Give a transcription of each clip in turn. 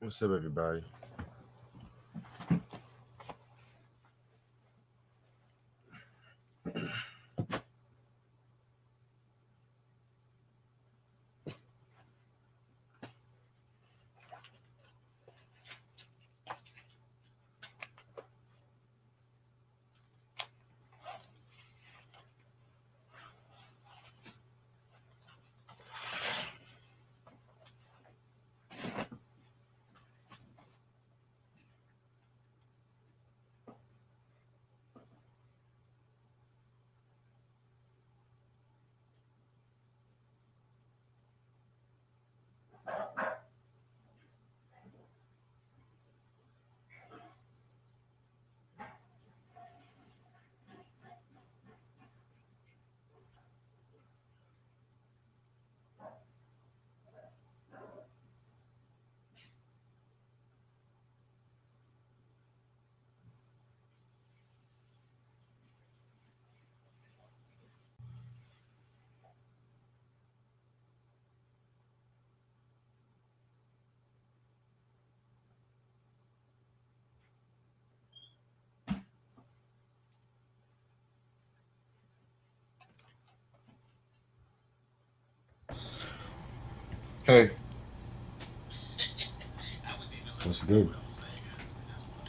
What's up, everybody? Hey, What's good?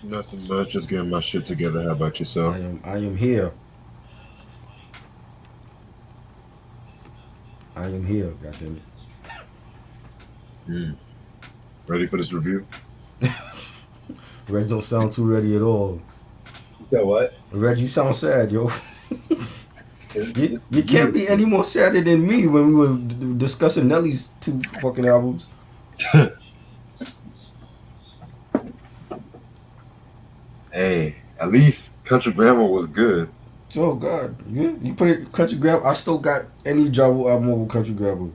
nothing much. Just getting my shit together. How about yourself? I am here. I am here. Goddamn Mm. Ready for this review? it. Reg don't sound too ready at all. You said what? Reg, you sound sad, yo. You, It's you can't review. be any more sadder than me when we were discussing Nelly's two fucking albums. Hey, at least Country Grammar was good. Oh God, you put it Country Grab. I still got any Javo album over Country Grabber.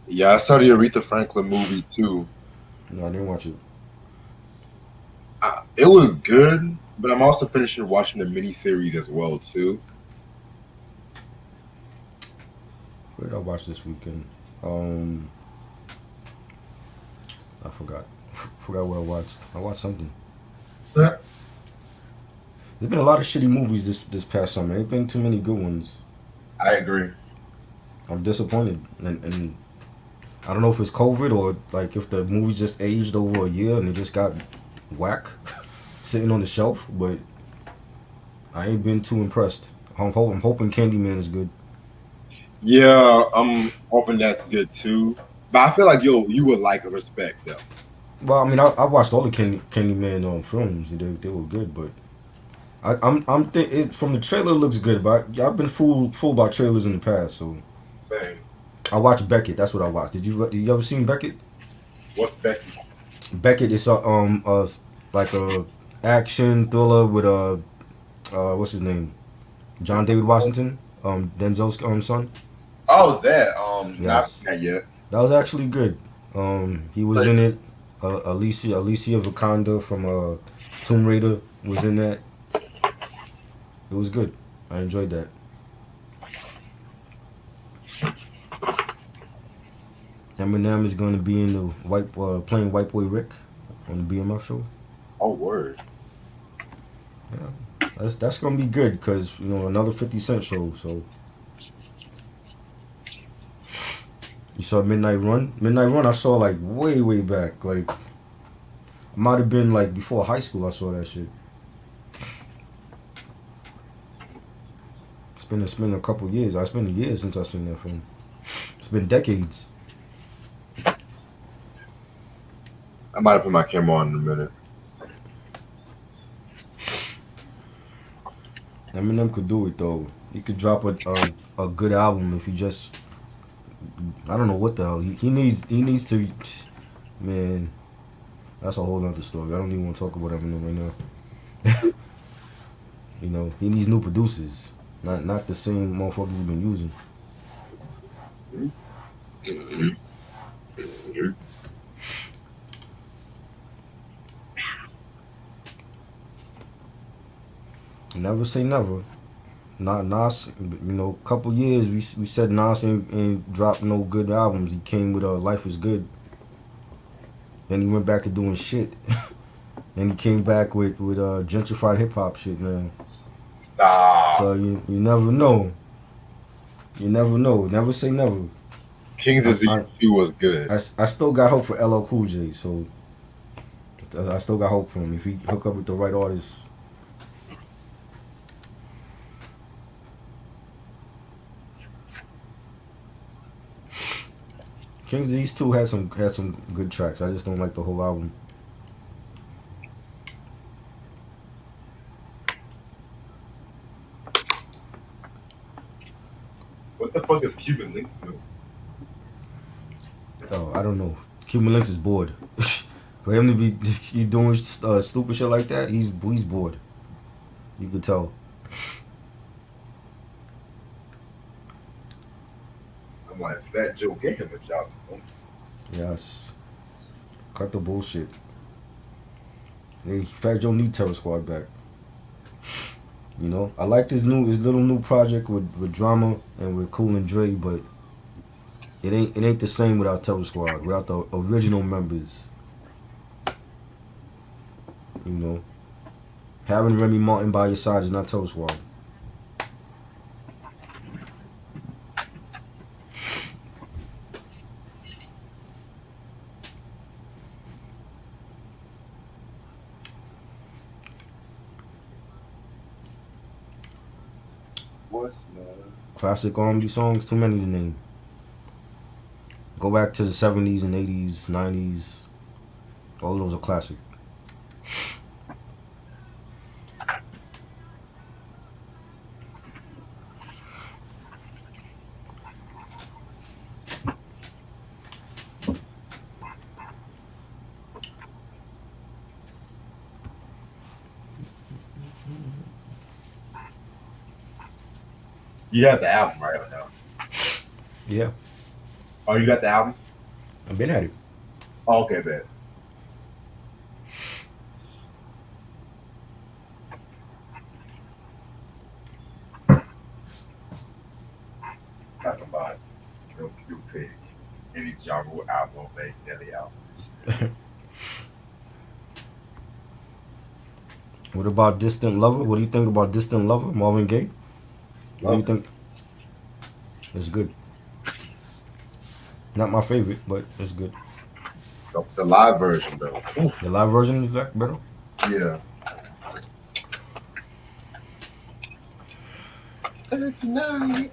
Yeah, I saw the Aretha Franklin movie too. No, I didn't watch it. It was good, but I'm also finishing watching the miniseries as well too. What did I watch this weekend? I forgot. Forgot what I watched. I watched something. There's been a lot of shitty movies this past summer. Ain't been too many good ones. I agree. I'm disappointed, and I don't know if it's COVID or like if the movie just aged over a year and it just got whack sitting on the shelf. But I ain't been too impressed. I'm hoping Candyman is good. Yeah, I'm hoping that's good too. But I feel like you would like Respect though. Well, I mean, I watched all the Candyman films. They were good, but from the trailer it looks good. But I've been fooled by trailers in the past. So Same. I watched Beckett. That's what I watched. Did you ever seen Beckett? What's Becky? Beckett is like a action thriller with what's his name, John David Washington, Denzel's son. Oh, that. Not Yes, that yet. that was actually good. He was Like, in it. Alicia Vikander from Tomb Raider was in that. It was good. I enjoyed that. Eminem is going to be in the playing White Boy Rick on the BMF show. oh, word. Yeah, that's going to be good because another 50 Cent show. So you saw Midnight Run. Midnight Run I saw like way back. Like might have been like before high school. I saw that shit. It's been a couple years. It's been a year since I seen that film. It's been decades. I might have put my camera on in a minute. Eminem could do it though. He could drop a good album if he just I don't know what the hell he needs to man. That's a whole other story. I don't even want to talk about Eminem right now. He needs new producers, not the same motherfuckers he's been using. Never say never. Not Nas, couple years we said Nas ain't dropped no good albums. He came with Life is Good. Then he went back to doing shit. Then he came back with gentrified hip hop shit, man. Stop. So you never know. You never know. Never say never. King's I Disease I, 2 was good. I still got hope for LL Cool J. So I still got hope for him if he hook up with the right artist. King's Disease 2 had some good tracks. I just don't like the whole album. What the fuck is Cuban Link doing? Oh, I don't know. Cuban Links is bored. For him to be he doing stupid shit like that, he's bored. You can tell. I'm like, Fat Joe gave him a job or something. Yes. Cut the bullshit. Hey, Fat Joe need Terror Squad back. I like his little new project with Drama and with Cool and Dre, but it ain't the same without Terror Squad, without the original members. You know, having Remy Martin by your side is not Terror Squad. What's Classic R&B songs, too many to name. Go back to the 70s and 80s, 90s. All of those are classic. You have the album right now. Yeah, Oh, you got the album? I've been at it. Oh, okay, man. Talking about you pick any genre album, make any album. What about Distant Lover? What do you think about Distant Lover, Marvin Gaye? What do you Love it. think? It's good. Not my favorite, but it's good. The live version though. Ooh, The live version is like better. yeah. Every night,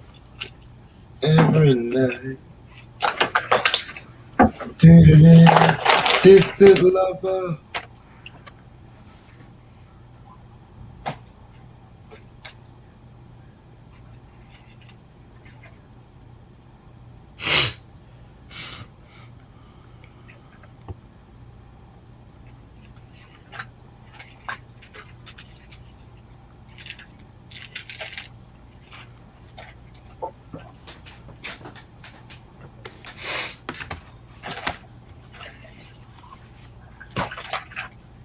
every night. Distant lover.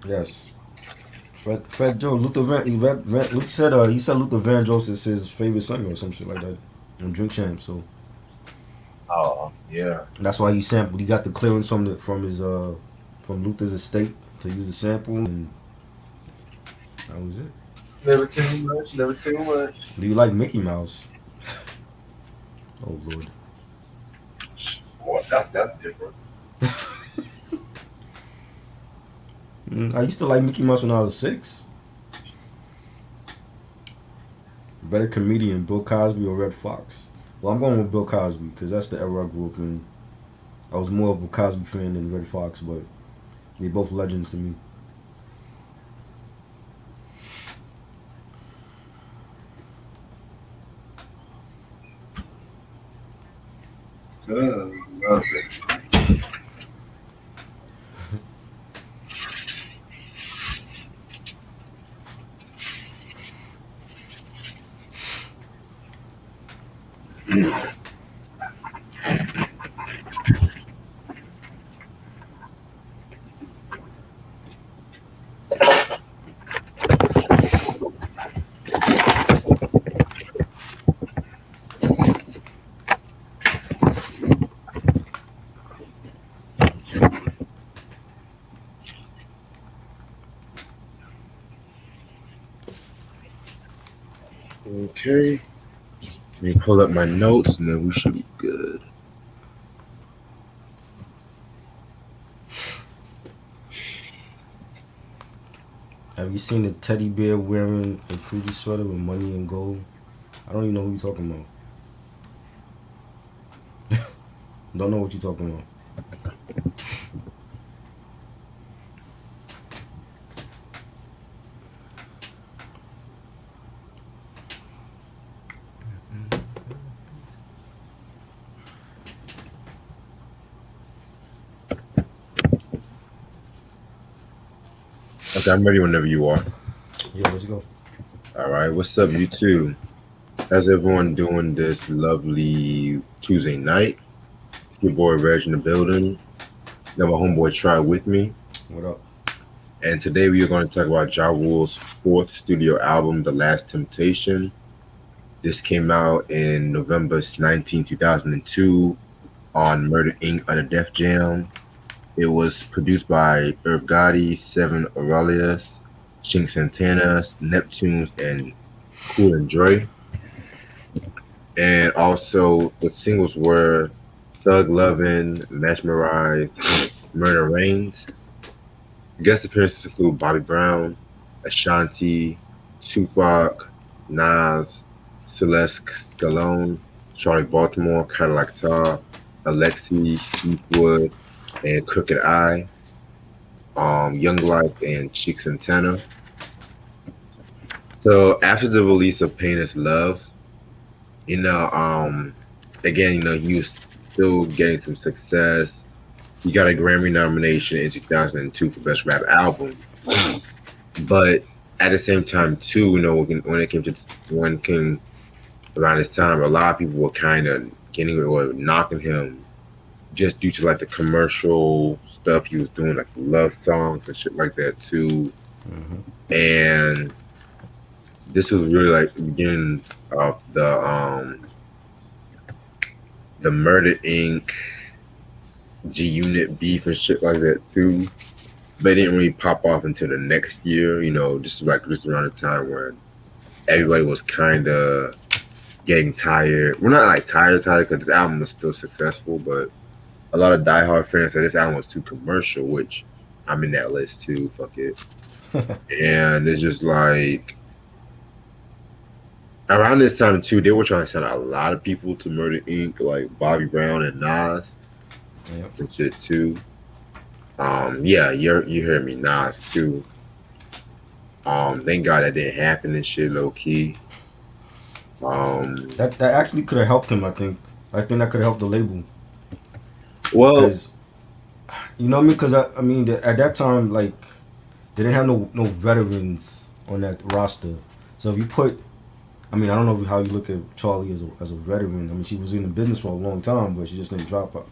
Yes. Fat Joe, he said Luther Vandross is his favorite singer or some shit like that on Drink Champ. So Oh, yeah. that's why he sampled. He got the clearance from Luther's estate to use the sample, and that was it. Never too much, never too much. Do you like Mickey Mouse? Oh Lord. Boy, that's different. I used to like Mickey Mouse when I was 6. Better comedian, Bill Cosby or Red Fox? Well, I'm going with Bill Cosby because that's the era I grew up in. I was more of a Cosby fan than Red Fox, but they both legends to me. Love it. Okay. Let me pull up my notes and then we should be good. Have you seen the teddy bear wearing a Coogee sweater with money and gold? I don't even know who you're talking about. Don't know what you're talking about. Okay, I'm ready whenever you are. Yeah, let's go. All right, what's up, you two? How's everyone doing this lovely Tuesday night? Your boy Reg in the building. Got my homeboy Try with me. What up? And today we are going to talk about Ja Rule's fourth studio album, The Last Temptation. This came out in November 19, 2002 on Murder Inc. under Def Jam. It was produced by Irv Gotti, Seven Aurelius, Shink Santana, Neptunes, and Cool and Dre. And also the singles were Thug Lovin', Mesmerize, Murder Reigns. Guest appearances include Bobby Brown, Ashanti, Tupac, Nas, Celeste Scalone, Charlie Baltimore, Cadillac Tar, Alexi, Heathwood, and Crooked Eye, Young Life, and Cheek Santana. So after the release of Pain is Love, you know, again, he was still getting some success. He got a Grammy nomination in 2002 for Best Rap Album. But at the same time, too, when it came to when came around this time, a lot of people were kind of getting or knocking him just due to like the commercial stuff he was doing, like the love songs and shit like that too. Mm-hmm. And this was really like the beginning of the Murder Inc. G Unit beef and shit like that too. But it didn't really pop off until the next year, just around the time when everybody was kind of getting tired. We're not like tired because this album was still successful, but a lot of diehard fans said this album was too commercial, which I'm in that list too. Fuck it. And it's just like around this time too, they were trying to send a lot of people to Murder Inc. Like Bobby Brown and Nas Yep. and shit too. Yeah, you heard me, Nas too. Thank God that didn't happen and shit, low key. Um, That actually could have helped him. I think that could have helped the label well, because you know what I mean. Because at that time, like they didn't have no veterans on that roster. So if you put, I don't know how you look at Charlie as a veteran. I mean, she was in the business for a long time, but she just didn't drop her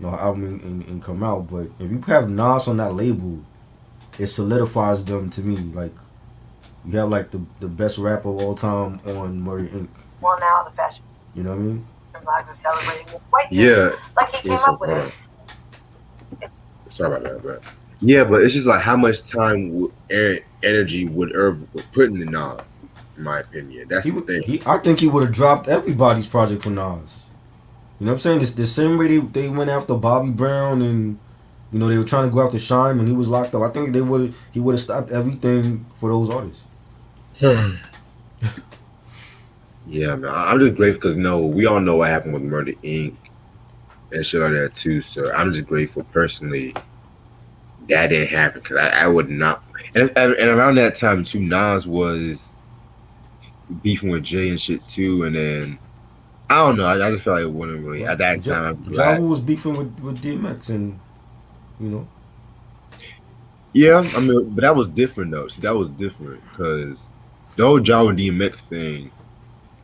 album and come out. But if you have Nas on that label, it solidifies them to me. Like you have like the best rapper of all time on Murray Inc. Well, now the fashion You know what I mean? flags are celebrating this white dude. yeah. Like he came Listen, up with hold it. on. Sorry about that, but yeah, but it's just like how much time energy would Irv put in the Nas, in my opinion. That's He the would. thing. I think he would have dropped everybody's project for Nas. You know what I'm saying? This the same way they went after Bobby Brown and they were trying to go after Shine when he was locked up. I think he would have stopped everything for those artists. Yeah, man. I'm just grateful because we all know what happened with Murder Inc. and shit like that too. So I'm just grateful personally that didn't happen because I would not. And around that time too, Nas was beefing with Jay and shit too. And then I don't know. I just felt like it wouldn't really at that time. I'm Ja glad. Rule was beefing with DMX and you know. Yeah, I mean, but that was different though. See, that was different because the whole Ja and DMX thing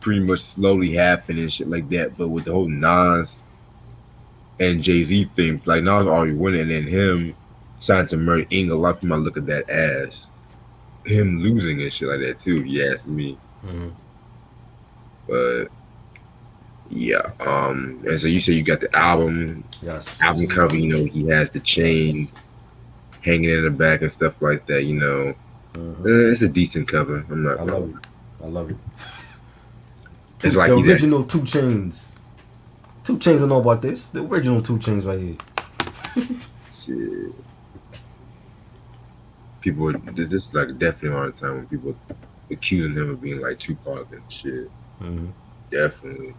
pretty much slowly happened and shit like that. But with the whole Nas and Jay Z thing, like Nas already winning, and then him signed to Murder Inc. A lot of people might look at that as him losing and shit like that too. If you ask me, Mm-hmm. but yeah. And so you say you got the Yes. album Yes. cover. He has the Yes. chain hanging in the back and stuff like that. Mm-hmm. It's a decent cover. I'm not I gonna love lie. it. I love it. It's like The he's that original 2 Chains. 2 Chains don't know about this. The original 2 Chains right here. shit. People, this is like definitely around the time when people accusing him of being like Tupac and shit. Mm-hmm. Definitely.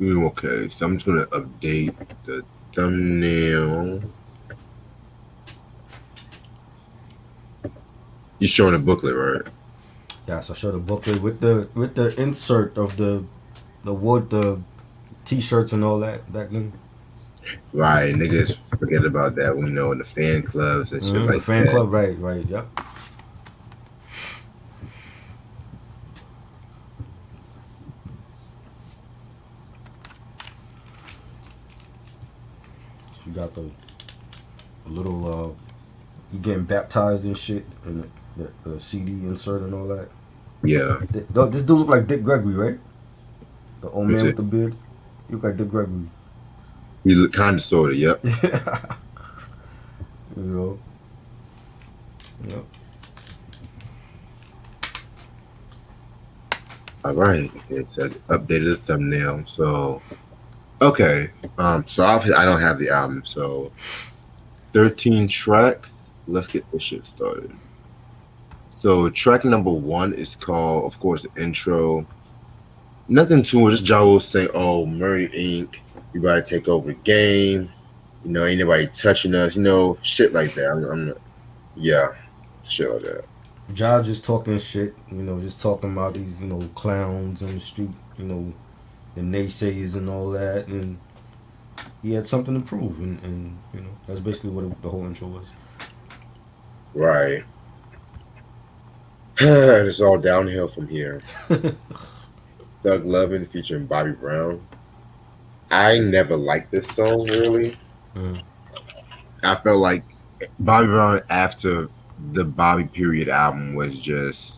Okay, so I'm just gonna update the thumbnail. You showing a booklet, right? Yeah, so I showed the booklet with the insert of the wood, the t-shirts and all that back then. Right, niggas forget about that. We know in the fan clubs and shit The like fan that. club, right, yep. So you got the little you getting baptized and shit, and the CD insert and all that. Yeah, This dude look like Dick Gregory, right? The old which man is, with the beard. He look like Dick Gregory. he look kind of sorta. Yep. You know. Yep. All right, it's updated the thumbnail. So okay, so obviously I don't have the album. So 13 tracks. Let's get this shit started. So track number one is called, of course, the intro. Nothing too much. Just Ja Rule saying, "Oh, Murray Inc. You gotta take over the game. You know, ain't nobody touching us. You know, shit like that. I'm not, yeah, shit like that. Ja just talking shit, just talking about these, clowns in the street, the naysayers and all that, and he had something to prove, and that's basically what the whole intro was. Right. It's all downhill from here. Thug Lovin' featuring Bobby Brown. I never liked this song really. Mm. I felt like Bobby Brown after the Bobby Period album was just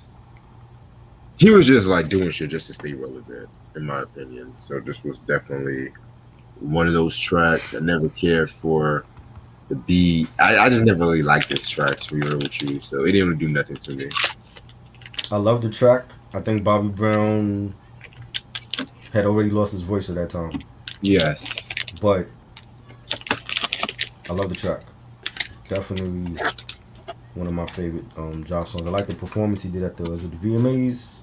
he was just like doing shit just to stay relevant, in my opinion. So this was definitely one of those tracks. I never cared for the beat. I just never really liked this track to be real with you. So it didn't do nothing to me. I love the track. I think Bobby Brown had already lost his voice at that time, Yes. but I love the track. Definitely one of my favorite Ja songs. I like the performance he did at the VMAs.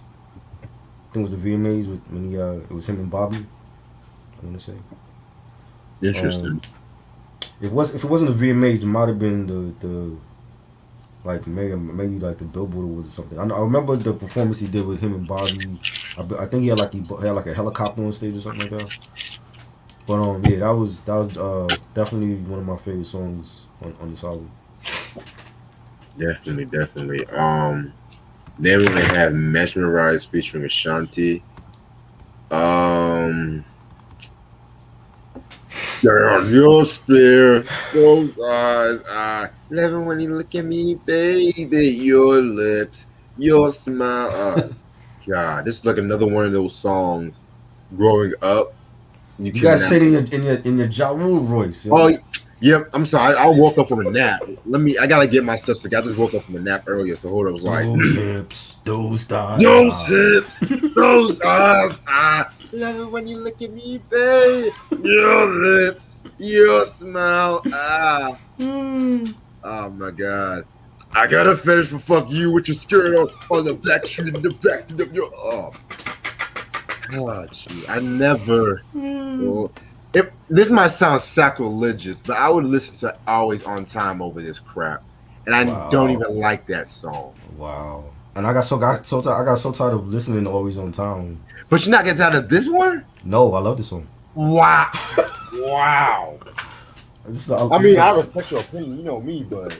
I think it was the VMAs when he it was him and Bobby. I want to say. Interesting. If it wasn't the VMAs, it might have been the like maybe like the Billboard Awards or something. I remember the performance he did with him and Bobby. I think he had like a helicopter on stage or something like that. But yeah, that was definitely one of my favorite songs on this album. Definitely, definitely. Then we have Mesmerized featuring Ashanti. Girl, your stare, those eyes, I love it when you look at me, baby. Your lips, your smile. God, this is like another one of those songs. Growing up, you You guys cannot. say it in your Ja Rule voice. Yo. Oh, yep. I'm sorry. I woke up from a nap. I gotta get my stuff together. I just woke up from a nap earlier, so hold on. I was like, Those hips, those thighs. those hips, those eyes. I love it when you look at me, babe. Your lips, your smile. Oh my God. I got a fetish for fuck you with your skirt on the back street in the backseat of your. Oh, gee. I never. Well, this might sound sacrilegious, but I would listen to Always on Time over this crap, and I don't Wow. even like that song. Wow. And I got so tired of listening to Always on Time. But you're not getting tired of this one? No, I love this song. Wow, wow. I mean, I respect your opinion. You know me, but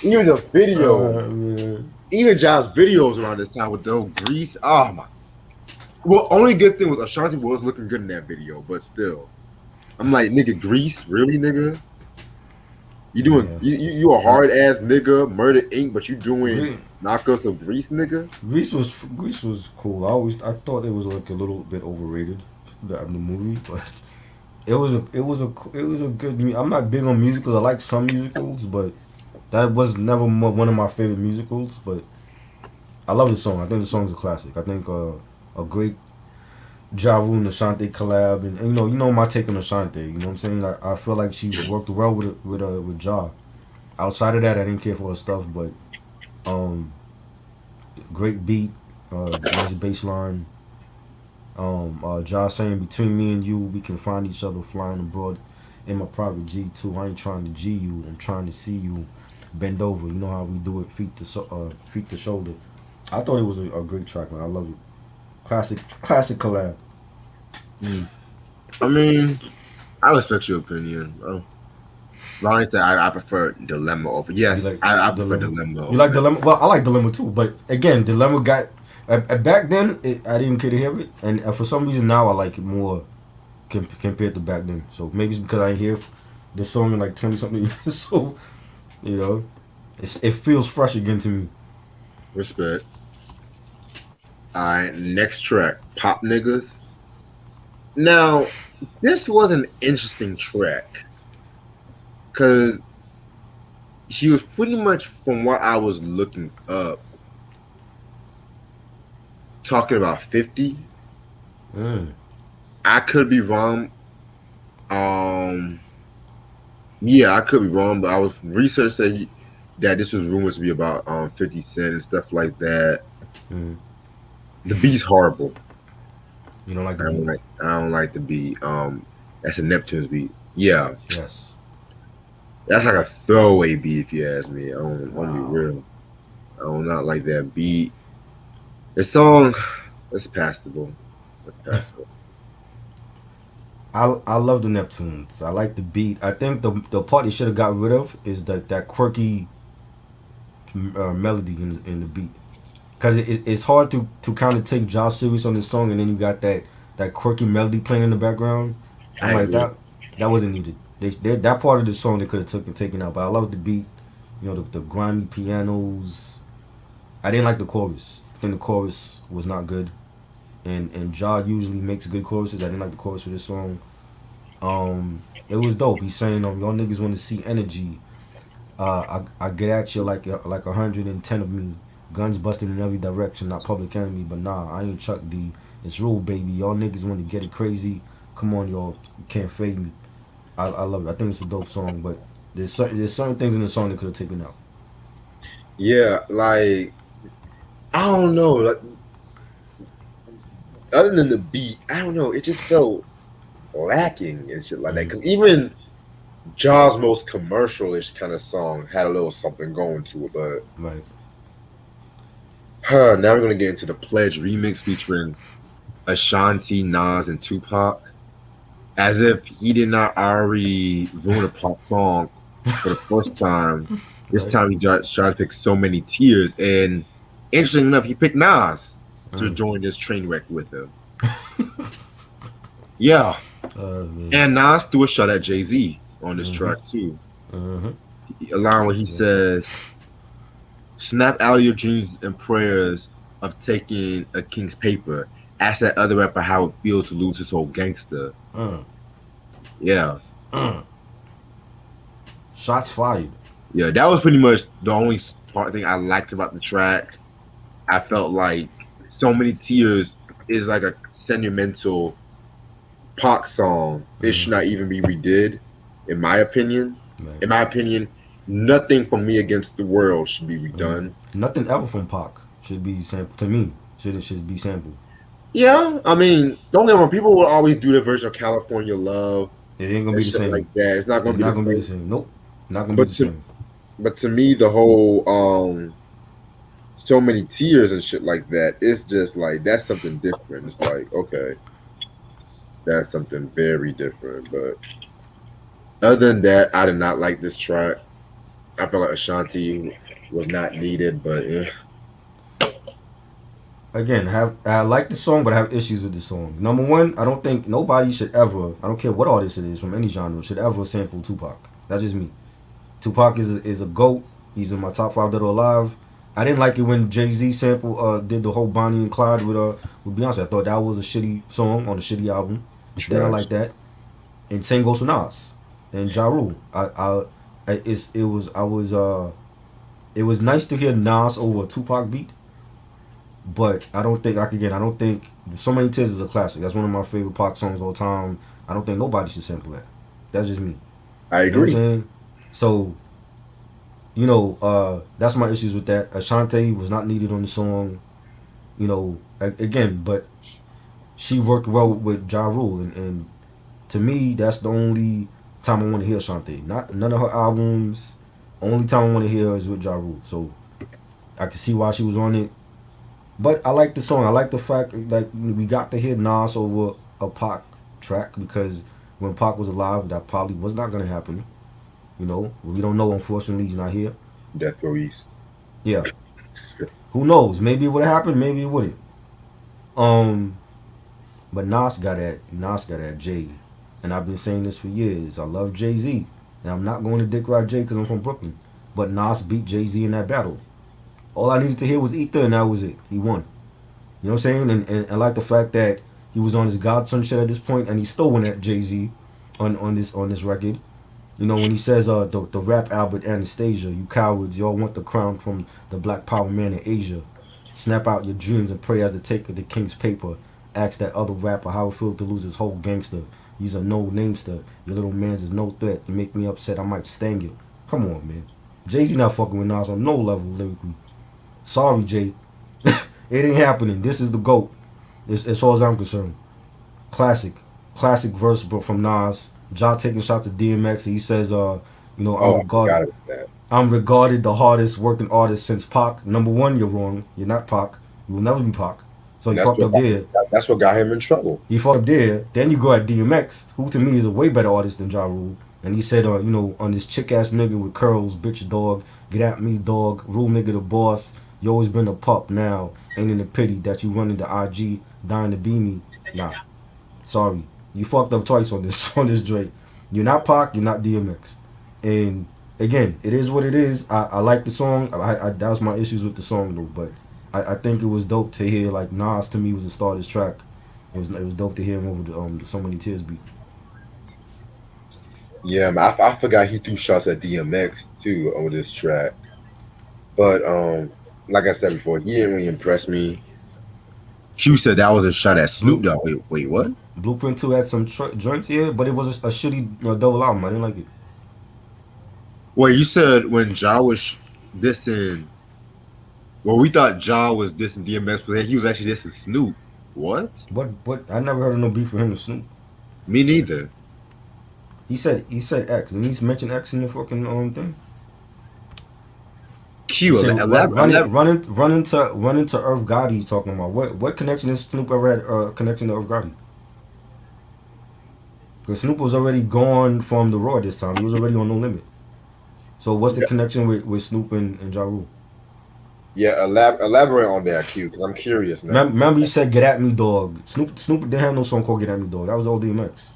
even the video, yeah. even John's videos around this time with the old grease. Oh my. Well, only good thing was Ashanti was looking good in that video, but still, I'm like, nigga, grease, really, nigga? You doing you a hard ass nigga, Murder Inc., but you doing knockoffs of Grease, nigga? Grease was cool. I thought it was like a little bit overrated, the movie, but it was a good. I'm not big on musicals. I like some musicals, but that was never one of my favorite musicals. But I love the song. I think the song's a classic. I think a great Ja Rule and Ashanti collab, and you know my take on Ashanti. You know what I'm saying? I feel like she worked well with Ja. Outside of that, I didn't care for her stuff, but um, great beat, nice bass line. Ja saying between me and you, we can find each other flying abroad in my private G2. I ain't trying to G you. I'm trying to see you bend over. You know how we do it, feet to shoulder. I thought it was a great track, man. I love it. Classic collab. Mm. I mean, I respect your opinion. Ronnie said I prefer Dilemma over. You Yes, like I prefer Dilemma? Dilemma You over like that. Dilemma? Well, I like Dilemma too, but again, Dilemma got back then. I didn't care to hear it, and for some reason now I like it more compared to back then. So maybe it's because I hear the song in like 20 something years. So you know, it feels fresh again to me. Respect. All right, next track, Pop Niggas. Now, this was an interesting track because he was pretty much, from what I was looking up, talking about 50. Mm. I could be wrong. Um, yeah, I could be wrong, but I was research said that this was rumored to be about 50 Cent and stuff like that. Mm. The beat's horrible. You don't like the beat? I don't like the beat. That's a Neptune's beat. Yeah, Yes. that's like a throwaway beat if you ask me. I'm be Wow. real. I don't not like that beat. The song, it's passable. It's passable. I love the Neptunes. I like the beat. I think the part they should have got rid of is that quirky melody in the beat. Cause it's hard to kind of take Josh serious on this song, and then you got that quirky melody playing in the background. I'm I like agree. that wasn't needed. That part of the song they could have taken out. But I love the beat. You know the grimy pianos. I didn't like the chorus. I think the chorus was not good. And Ja usually makes good choruses. I didn't like the chorus for this song. It was dope. He's saying y'all niggas want to see energy. I get at you like 110 of me. Guns busted in every direction, not public enemy, but nah, I ain't Chuck D. It's real, baby. Y'all niggas want to get it crazy. Come on, y'all. You can't fade me. I love it. I think it's a dope song, but there's certain things in the song that could have taken out. Yeah, like I don't know. Like other than the beat, I don't know. It just felt lacking and shit like that. Mm, Because even Jaws' most commercial-ish kind of song had a little something going to it. But right. now we're gonna get into the Pledge remix featuring Ashanti, Nas, and Tupac. As if he did not already ruin a pop song for the first time. This Right. time he tried to pick So Many Tears, and interesting enough, he picked Nas to Mm. join this train wreck with him. Yeah, Man. and Nas threw a shot at Jay Z on this Mm-hmm. track too. Mm-hmm. A line where he Yes. says, "Snap out of your dreams and prayers of taking a king's paper. Ask that other rapper how it feels to lose his whole gangster." Mm. Yeah, Mm. Shots fired. yeah, that was pretty much the only part thing I liked about the track. I felt like So Many Tears is like a sentimental pop song. It Mm-hmm. should not even be redid, in my opinion. Right. In my opinion, nothing from Me Against the World should be Mm. redone. Nothing ever from Pac should be sampled. To me, should be sampled. Yeah, I mean, don't get me wrong. People will always do their version of California Love It ain't gonna and be the shit like same. that. It's not It's gonna be not the gonna be the same. same. Nope. Not gonna be But the to same. but to me, the whole So Many Tears and shit like that, it's just like that's something different. It's like okay, that's something very different. But other than that, I did not like this track. I felt like Ashanti was not needed, but Again, I like the song, but I have issues with the song. Number one, I don't think nobody should ever. I don't care what artist it is from any genre should ever sample Tupac. That's just me. Tupac is a goat. He's in my top five that are alive. I didn't like it when Jay Z did the whole Bonnie and Clyde with Beyonce. I thought that was a shitty song on a shitty album. Did I trash. like that? And same goes for Nas and Ja Rule. It was nice to hear Nas over a Tupac beat, But I don't think, like again, I don't think So Many Tears is a classic. That's one of my favorite Pac songs of all time. I don't think nobody should sample that. That's just me. I You know what I'm agree. saying? So that's my issues with that. Ashanti was not needed on the song. Again, but she worked well with Ja Rule, and to me, that's the only time I want to hear Ashanti. Not none of her albums. Only time I want to hear is with Ja Rule. So I can see why she was on it. But I like the song. I like the fact like we got to hear Nas over a Pac track because when Pac was alive, that probably was not gonna happen. We don't know. Unfortunately, he's not here. Death Row East. Yeah, who knows? Maybe it would have happened. Maybe it wouldn't. Um, but Nas got that Jay, and I've been saying this for years. I love Jay Z, and I'm not going to dick ride Jay because I'm from Brooklyn. But Nas beat Jay Z in that battle. All I needed to hear was Ether, and that was it. He won. You know what I'm saying? And I like the fact that he was on his Godson shit at this point, and he still went at Jay Z on this record. When he says the rap Albert Anastasia, you cowards, y'all want the crown from the Black Power man in Asia. Snap out your dreams and pray as a take of the king's paper. Ask that other rapper how it feels to lose his whole gangster. He's a no namester. Your little man's is no threat. You make me upset, I might sting you. Come on, man. Jay Z not fucking with Nas on no level lyrically. Sorry, Jay. It ain't happening. This is the GOAT, as far as I'm concerned. Classic. Classic verse from Nas. Ja taking shots at DMX. He says, Oh, I forgot about that. I'm regarded the hardest working artist since Pac. Number one, you're wrong. You're not Pac. You will never be Pac. So he And that's fucked what up there. that's what got him in trouble. He fucked up there. Then you go at DMX, who to me is a way better artist than Ja Rule. And he said, on this chick ass nigga with curls, bitch dog, get at me dog, Rule nigga the boss. You always been a pup now. Ain't it a pity that you running the IG, dying to be me? Nah, sorry. You fucked up twice on this on this Drake. You're not Pac, you're not DMX. And again, it is what it is. I like the song. That was my issues with the song though, but I think it was dope to hear like Nas to me was the starter's track. It was dope to hear him over the So Many Tears beat. Yeah, man, I forgot he threw shots at DMX too on this track. But like I said before, he didn't really impress me. Q said that was a shot at Snoop Blue Dogg. Wait, what? Blueprint 2 had some joints here, but it was a shitty double album. I didn't like it. Wait, you said when Ja was dissing, well, we thought Ja was dissing DMX, but then he was actually dissing Snoop. What? But I never heard of no beef for him to Snoop. Me neither. He said X, and he's mentioned X in the fucking thing. You Q, say elaborate. run into Earth Gotti. He's talking about what connection is Snoop ever had? Connection to Earth Gotti? Because Snoop was already gone from the Raw this time. He was already on No Limit. So what's the connection with Snoop and Ja Rule? Yeah, elaborate on that, Q, because I'm curious now. Remember he said "Get at Me, Dog." Snoop didn't have no song called "Get at Me, Dog." That was old DMX.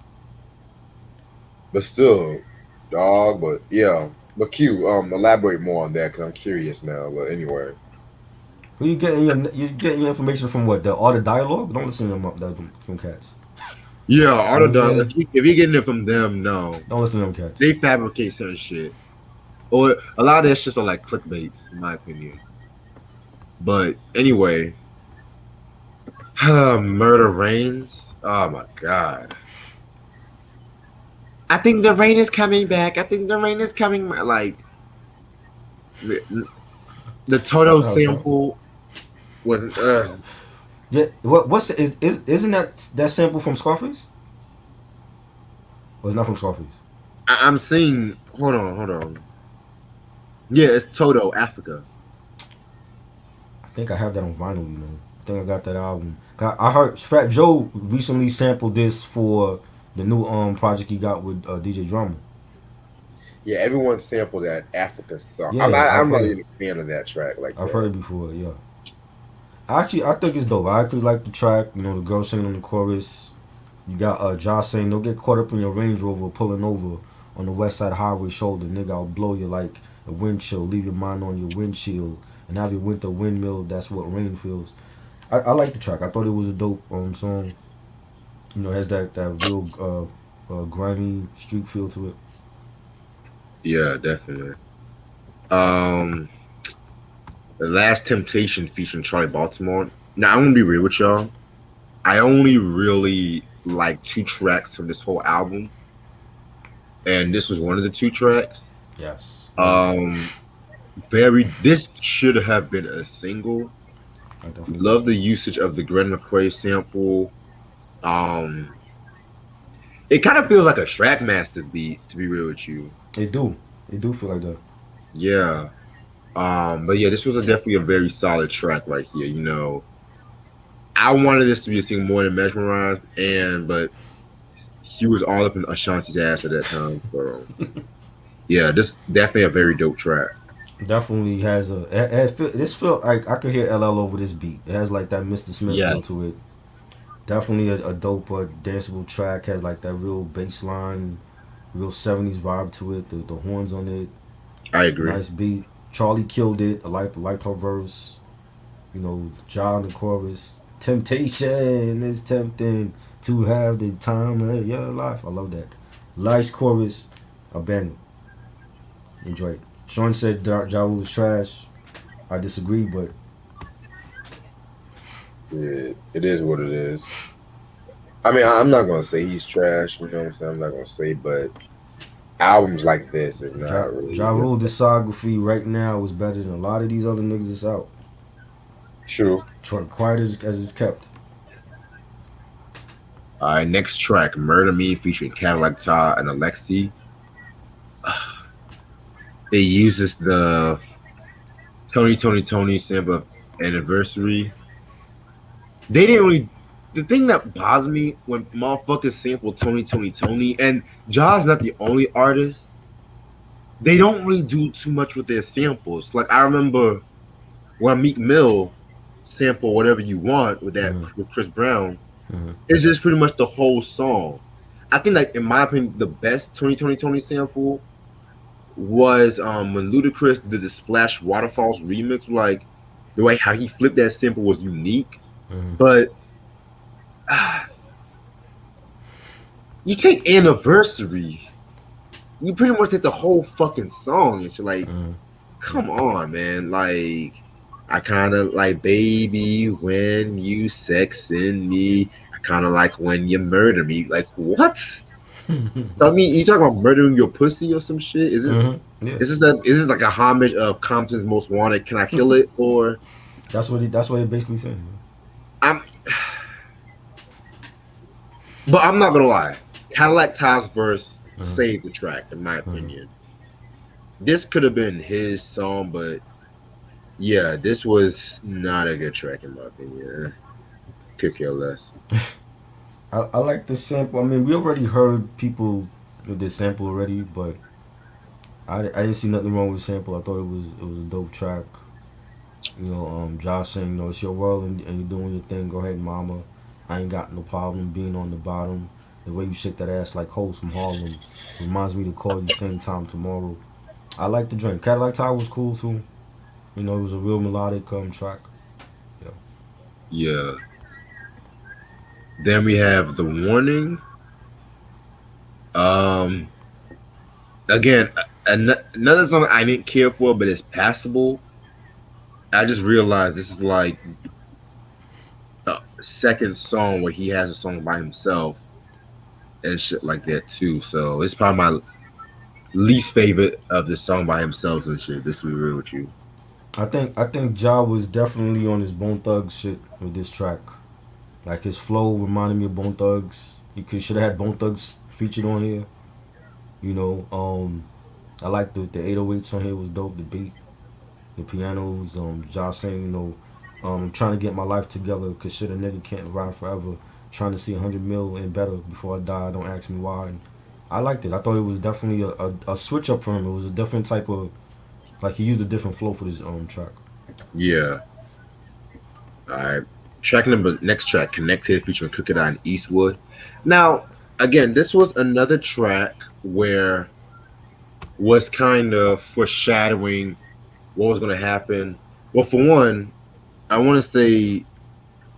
But still, dog. But yeah, but Q, elaborate more on that because I'm curious now. But anyway, Who you getting your information from? What the art of dialogue? Don't listen to them from cats. yeah, You know what I'm Autodog. saying? If you're getting it from them, no, Don't listen to them cats. they fabricate certain shit, or a lot of that shit are like clickbaits, in my opinion. But anyway, Murder Reigns. Oh my god. I think the rain is coming back. I think the rain is coming. Like the That's Toto how it sounds. sample wasn't. Yeah, isn't that sample from Scarface? Or it's not from Scarface? I'm seeing. Hold on. Yeah, it's Toto Africa. I think I have that on vinyl. I think I got that album. I heard Fat Joe recently sampled this for the new project he got with DJ Drama. Yeah, everyone sampled that Africa song. Yeah, I'm not even a fan of that track like I've that. heard it before. Yeah, I think it's dope. I actually like the track. The girl singing on the chorus. You got Josh saying, "Don't get caught up in your Range Rover pulling over on the West Side Highway shoulder, nigga. I'll blow you like a wind chill. Leave your mind on your windshield and have your winter windmill. That's what rain feels." I like the track. I thought it was a dope song. It has that real grimy street feel to it. Yeah, definitely. Um, The Last Temptation featuring Charlie Baltimore. Now I'm gonna be real with y'all. I only really like two tracks from this whole album, and this was one of the two tracks. Yes, very good. Um, very. This should have been a single. I definitely agree Love too. the usage of the Gren McCrae sample. Um, it kind of feels like a Trackmaster beat, to be real with you. It do. It do feel like that. Yeah. But yeah, this was definitely a very solid track right here. I wanted this to be a single more than Mesmerized, but he was all up in Ashanti's ass at that time. So yeah, this definitely a very dope track. Definitely has a. This feel like I could hear LL over this beat. It has like that Mr. Smith feel Yes, to it. Definitely a dope, danceable track. Has like that real bass line, real '70s vibe to it. The horns on it, I agree. nice beat. Charlie killed it. I liked her verse. John the chorus. Temptation is tempting to have the time of your life. I love that. Life's chorus, a banger. Enjoy it. Sean said Ja Rule is trash. I disagree, but It is what it is. I mean, I'm not gonna say he's trash. You know what I'm saying? I'm not gonna say, but albums like this is not really Ja good Rule stuff. discography right now is better than a lot of these other niggas that's out. True. Quiet as it's kept. All right, next track, "Murder Me" featuring Cadillac Ty and Alexi. It uses the Tony sample of "Anniversary." They didn't really. The thing that bothers me when motherfuckers sample Tony, and Ja's not the only artist. They don't really do too much with their samples. Like I remember when Meek Mill sample "Whatever You Want" with that Mm-hmm. with Chris Brown. Mm-hmm. It's just pretty much the whole song. I think, like in my opinion, the best Tony sample was when Ludacris did the Splash Waterfalls remix. Like the way how he flipped that sample was unique, Mm-hmm. but you take "Anniversary," you pretty much take the whole fucking song and you're like, Mm-hmm. come on, man. Like, I kind of like "Baby when you sexing me. I kind of like when you murder me." Like, what? I mean, you talking about murdering your pussy or some shit? Mm-hmm. Yeah, Is this like a homage of Compton's Most Wanted? Can I kill it? Or that's what it basically saying. I'm, but I'm not gonna lie. Cadillac Ty's verse Mm-hmm. saved the track, in my Mm-hmm. opinion. This could have been his song, but yeah, this was not a good track, in my opinion. Could care less. I like the sample. I mean, we already heard people with this sample already, but I didn't see nothing wrong with the sample. I thought it was a dope track. Josh saying, it's your world and you're doing your thing. Go ahead, mama. I ain't got no problem being on the bottom. The way you shake that ass like hoes from Harlem reminds me to call you same time tomorrow. I like the drink. Cadillac Tower was cool too. It was a real melodic track. Yeah. Yeah. Then we have The Warning. Um, again, another song I didn't care for, but it's passable. I just realized this is like the second song where he has a song by himself and shit like that too. So it's probably my least favorite of the song by himself and shit. This will be real with you. I think Ja was definitely on his Bone Thugs shit with this track. Like his flow reminded me of Bone Thugs. He should have had Bone Thugs featured on here. You know, I like the 808s on here was dope. The beat, the pianos. Josh saying, trying to get my life together because shit a nigga can't ride forever. Trying to see 100 mil and better before I die. Don't ask me why. And I liked it. I thought it was definitely a switch up for him. It was a different type of like he used a different flow for this track. Yeah. All right. Next track, Connected, featuring Crooked Eye and Eastwood. Now, again, this was another track where was kind of foreshadowing what was going to happen. Well, for one, I want to say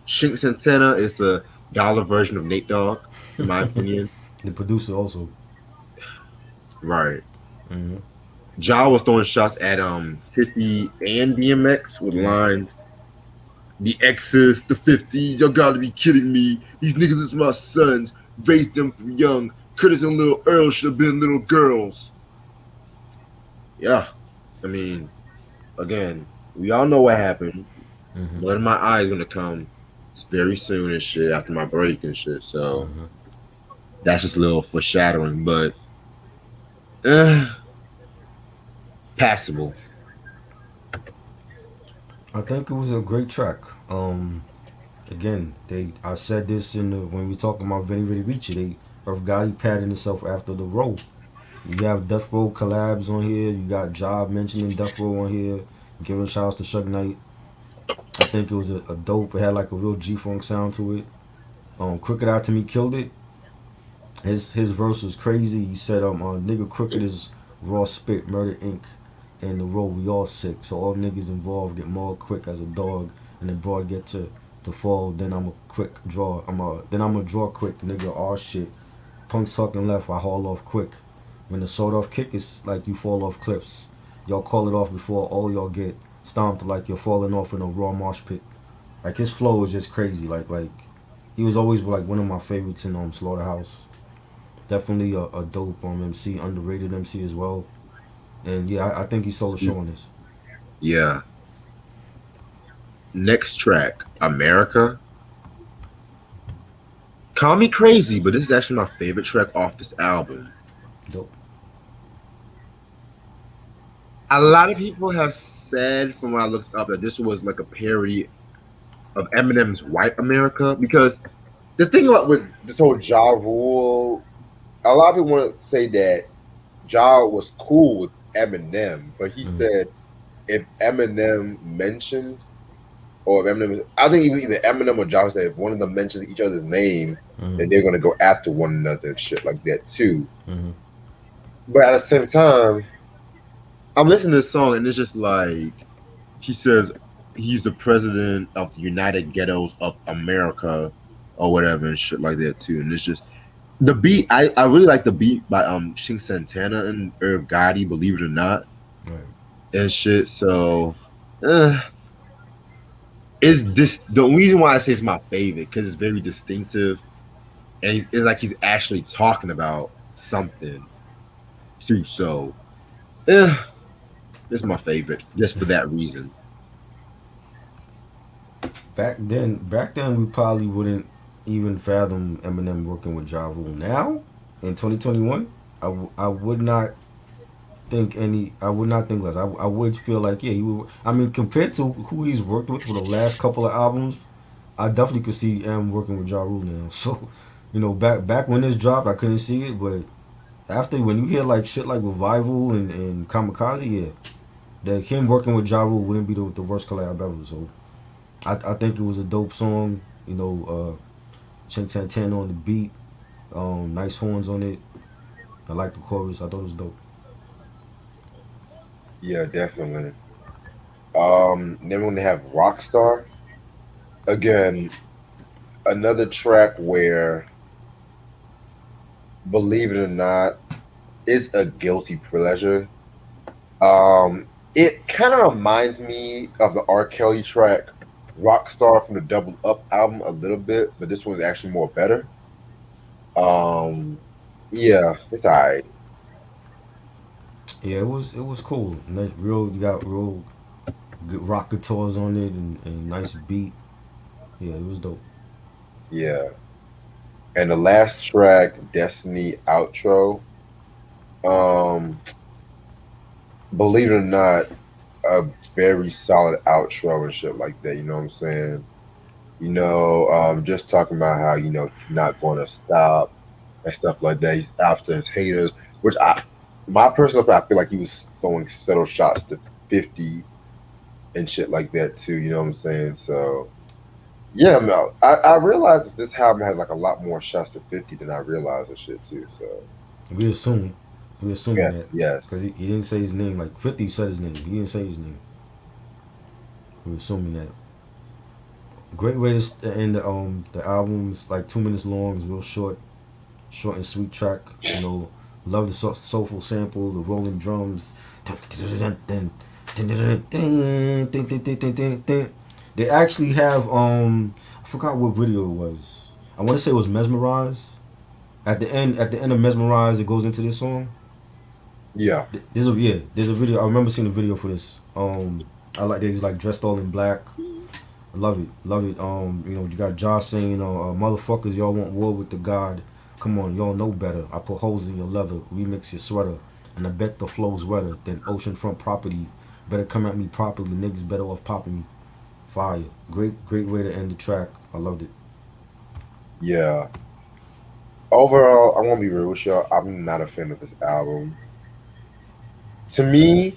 Shink Santana is the dollar version of Nate Dogg, in my opinion. The producer also. Right. Mm-hmm. Ja was throwing shots at 50 and DMX with lines. The X's, the 50s, y'all gotta be kidding me. These niggas is my sons. Raised them from young. Curtis and Lil Earl should have been little girls. Yeah, I mean, again, we all know what happened. Mm-hmm. Blood in my eyes gonna come very soon and shit after my break and shit. So Mm-hmm. that's just a little foreshadowing, but uh, passable. I think it was a great track. Again, I said this when we talking about Vinny Vinny Ricci. Irv Gotti patting himself after the row. You have Death Row collabs on here. You got Job mentioning Death Row on here, giving shout outs to Suge Knight. I think it was a dope. It had like a real G Funk sound to it. Crooked Eye to me killed it. His verse was crazy. He said, nigga crooked is raw spit, murder ink, and the road we all sick. So all niggas involved get mauled quick as a dog, and the broad get to fall. Then I'm a quick draw. Then I'm a draw quick, nigga. All shit. Punks talking left, I haul off quick. When the sawed off kick, it's like you fall off cliffs. Y'all call it off before all y'all get stomped like you're falling off in a raw marsh pit. Like his flow was just crazy. Like he was always like one of my favorites in Slaughterhouse. Definitely a dope MC, underrated MC as well. And yeah, I think he stole the show on this. Yeah. Next track, America. Call me crazy, but this is actually my favorite track off this album. Dope. A lot of people have said from when I looked up that this was like a parody of Eminem's White America because the thing about with this whole Ja Rule, a lot of people want to say that Ja was cool with Eminem, but he Mm-hmm. said if Eminem mentions or if Eminem, I think either Eminem or Ja said if one of them mentions each other's name, Mm-hmm. then they're gonna go after one another and shit like that too. Mm-hmm. But at the same time, I'm listening to this song and it's just like he says he's the president of the United Ghettos of America or whatever and shit like that too. And it's just the beat. I really like the beat by Shing Santana and Irv Gotti, believe it or not, Right. and shit. So uh, is this the reason why I say it's my favorite because it's very distinctive and it's like he's actually talking about something too. So uh, it's my favorite just for that reason. Back then, we probably wouldn't even fathom Eminem working with Ja Rule. Now, in 2021, I would not think any. I would not think less. I would feel like yeah, he would. I mean, compared to who he's worked with for the last couple of albums, I definitely could see M working with Ja Rule now. So, back when this dropped, I couldn't see it, but after when you hear like shit like Revival and Kamikaze, yeah, that him working with Ja Rule wouldn't be the worst collab ever. So I think it was a dope song. Chink Santana on the beat, nice horns on it. I like the chorus. I thought it was dope. Yeah, definitely. Then when they have Rockstar again, another track where, believe it or not, it's a guilty pleasure. It kind of reminds me of the R. Kelly track Rockstar from the Double Up album a little bit, but this one's actually more better. Um, yeah, it's alright. Yeah, it was cool. You got real good rock guitars on it and nice beat. Yeah, it was dope. Yeah, and the last track, Destiny outro. Um, believe it or not, a very solid outro and shit like that. You know what I'm saying? Just talking about how he's not going to stop and stuff like that. He's after his haters, which my personal opinion, I feel like he was throwing subtle shots to 50 and shit like that too. You know what I'm saying? So yeah, no, I realized that this album has like a lot more shots to 50 than I realized and shit too. So We assume, we assuming yeah, that because yes, he didn't say his name. Like 50 said his name. He didn't say his name. We assuming that. Great way to end the album. It's like 2 minutes long. It's real short and sweet track. Love the soulful sample, the rolling drums. Then They actually have I forgot what video it was. I want to say it was Mesmerize. At the end of Mesmerize, it goes into this song. Yeah, There's a video. I remember seeing a video for this. I like they was like dressed all in black. I love it, love it. You got Josh saying, motherfuckers, y'all want war with the God. Come on, y'all know better. I put holes in your leather, remix your sweater, and I bet the flow's wetter than oceanfront property. Better come at me properly, niggas better off popping me. Fire, great way to end the track. I loved it. yeah. Overall, I'm gonna be real with y'all. I'm not a fan of this album. To me,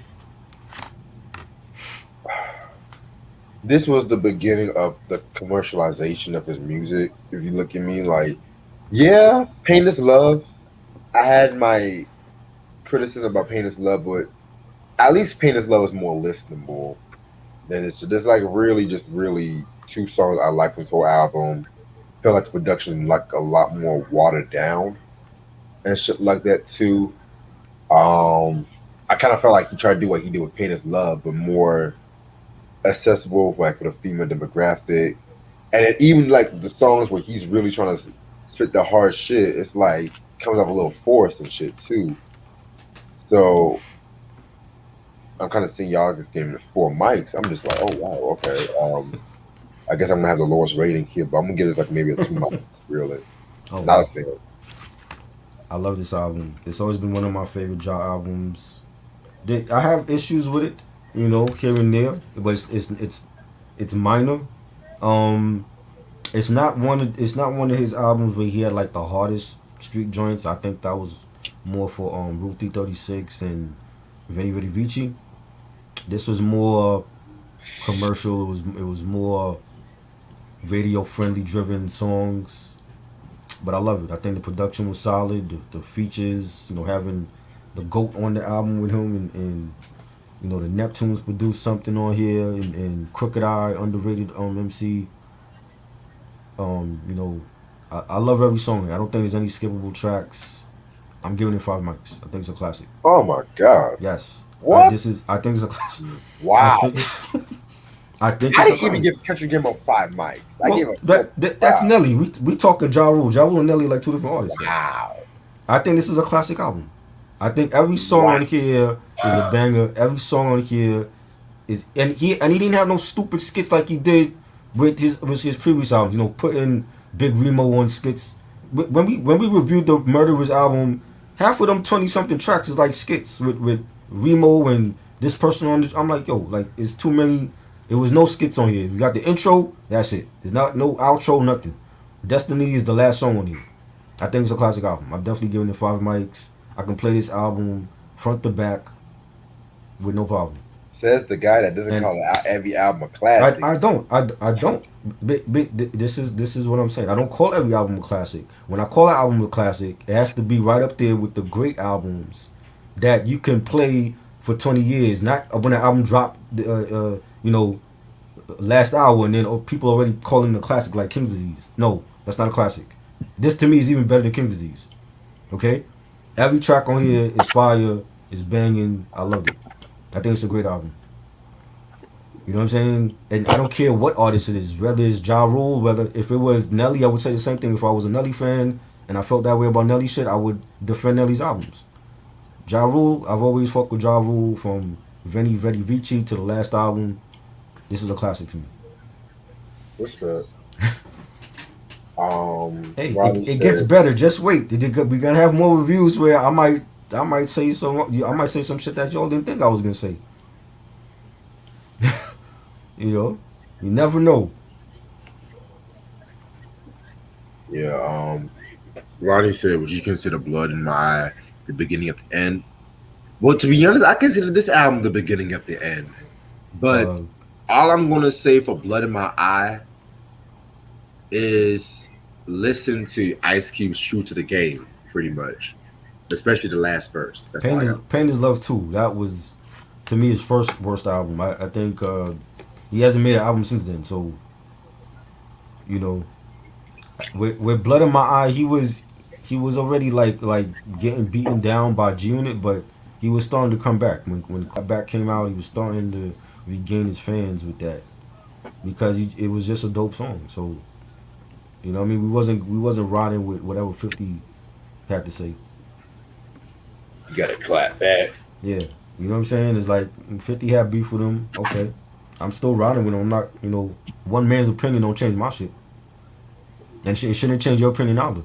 this was the beginning of the commercialization of his music. If you look at me, like, yeah, Pain is Love. I had my criticism about Pain is Love, but at least Pain is Love is more listenable than it's. There's like really just really two songs I like from this whole album. Felt like the production like a lot more watered down and shit like that too. I kind of felt like he tried to do what he did with Pain is Love, but more accessible for like for the female demographic. And then even like the songs where he's really trying to spit the hard shit, it's like comes off a little forced and shit too. So I'm kind of seeing y'all just giving it 4 mics. I'm just like, oh wow, okay. I guess I'm gonna have the lowest rating here, but I'm gonna give this like maybe a 2 mics. Really, Oh not a wow, fan. I love this album. It's always been one of my favorite Ja albums. I have issues with it, here and there, but it's minor. Um, it's not one of his albums where he had like the hardest street joints. I think that was more for Route 336 and Veni Vidi Vici. This was more commercial. It was more radio friendly driven songs, but I love it. I think the production was solid. The features, having the goat on the album with him, and the Neptunes produced something on here, and Crooked Eye underrated MC. You know, I love every song. I don't think there's any skippable tracks. I'm giving it 5 mics. I think it's a classic. Oh my god, Yes, what? I think it's a classic. I Wow. think I think I it's a didn't even classic. give Country Game up 5 mics. I Well, gave it that's 5. Nelly. We talking Ja Rule. Ja Rule and Nelly like two different artists. Wow. I think this is a classic album. I think every song Wow. on here is a banger. Every song on here is, and he didn't have no stupid skits like he did with his previous albums. Putting Big Remo on skits. When we reviewed the Murderers album, half of them 20 something tracks is like skits with Remo and this person on. I'm like, yo, like it's too many. It was no skits on here. You got the intro, that's it. There's not no outro, nothing. Destiny is the last song on here. I think it's a classic album. I'm definitely giving it 5 mics. I can play this album front to back with no problem. Says the guy that doesn't And call every album a classic. I don't. This is what I'm saying. I don't call every album a classic. When I call an album a classic, it has to be right up there with the great albums that you can play for 20 years. Not when an album dropped, last hour and then people already calling it a classic like King's Disease. No, that's not a classic. This to me is even better than King's Disease. Okay, every track on here is fire. Is banging. I love it. I think it's a great album. You know what I'm saying? And I don't care what artist it is, whether it's Ja Rule, whether if it was Nelly, I would say the same thing. If I was a Nelly fan and I felt that way about Nelly shit, I would defend Nelly's albums. Ja Rule, I've always fucked with Ja Rule from Veni Vedi Vici to the last album. This is a classic to me. Respect. Hey, Ronnie it gets said, better. Just wait. We're gonna have more reviews where I might say some shit that y'all didn't think I was gonna say. You never know. yeah, Ronnie said, would you consider Blood in My Eye the beginning of the end? Well, to be honest, I consider this album the beginning of the end. But Uh, all I'm going to say for Blood in My Eye is listen to Ice Cube's True to the Game, pretty much. Especially the last verse. That's all I got. Pain is Love too. That was to me his first worst album. I think he hasn't made an album since then. So you know, with Blood in My Eye, he was already like getting beaten down by G Unit, but he was starting to come back. When Clapback came out, he was starting to regain his fans with that. because it was just a dope song. So you know, what I mean, we wasn't riding with whatever 50 had to say. You gotta clap back. Yeah, you know what I'm saying? It's like 50 had beef with him. Okay, I'm still riding with him. I'm not, one man's opinion don't change my shit, and it shouldn't change your opinion either.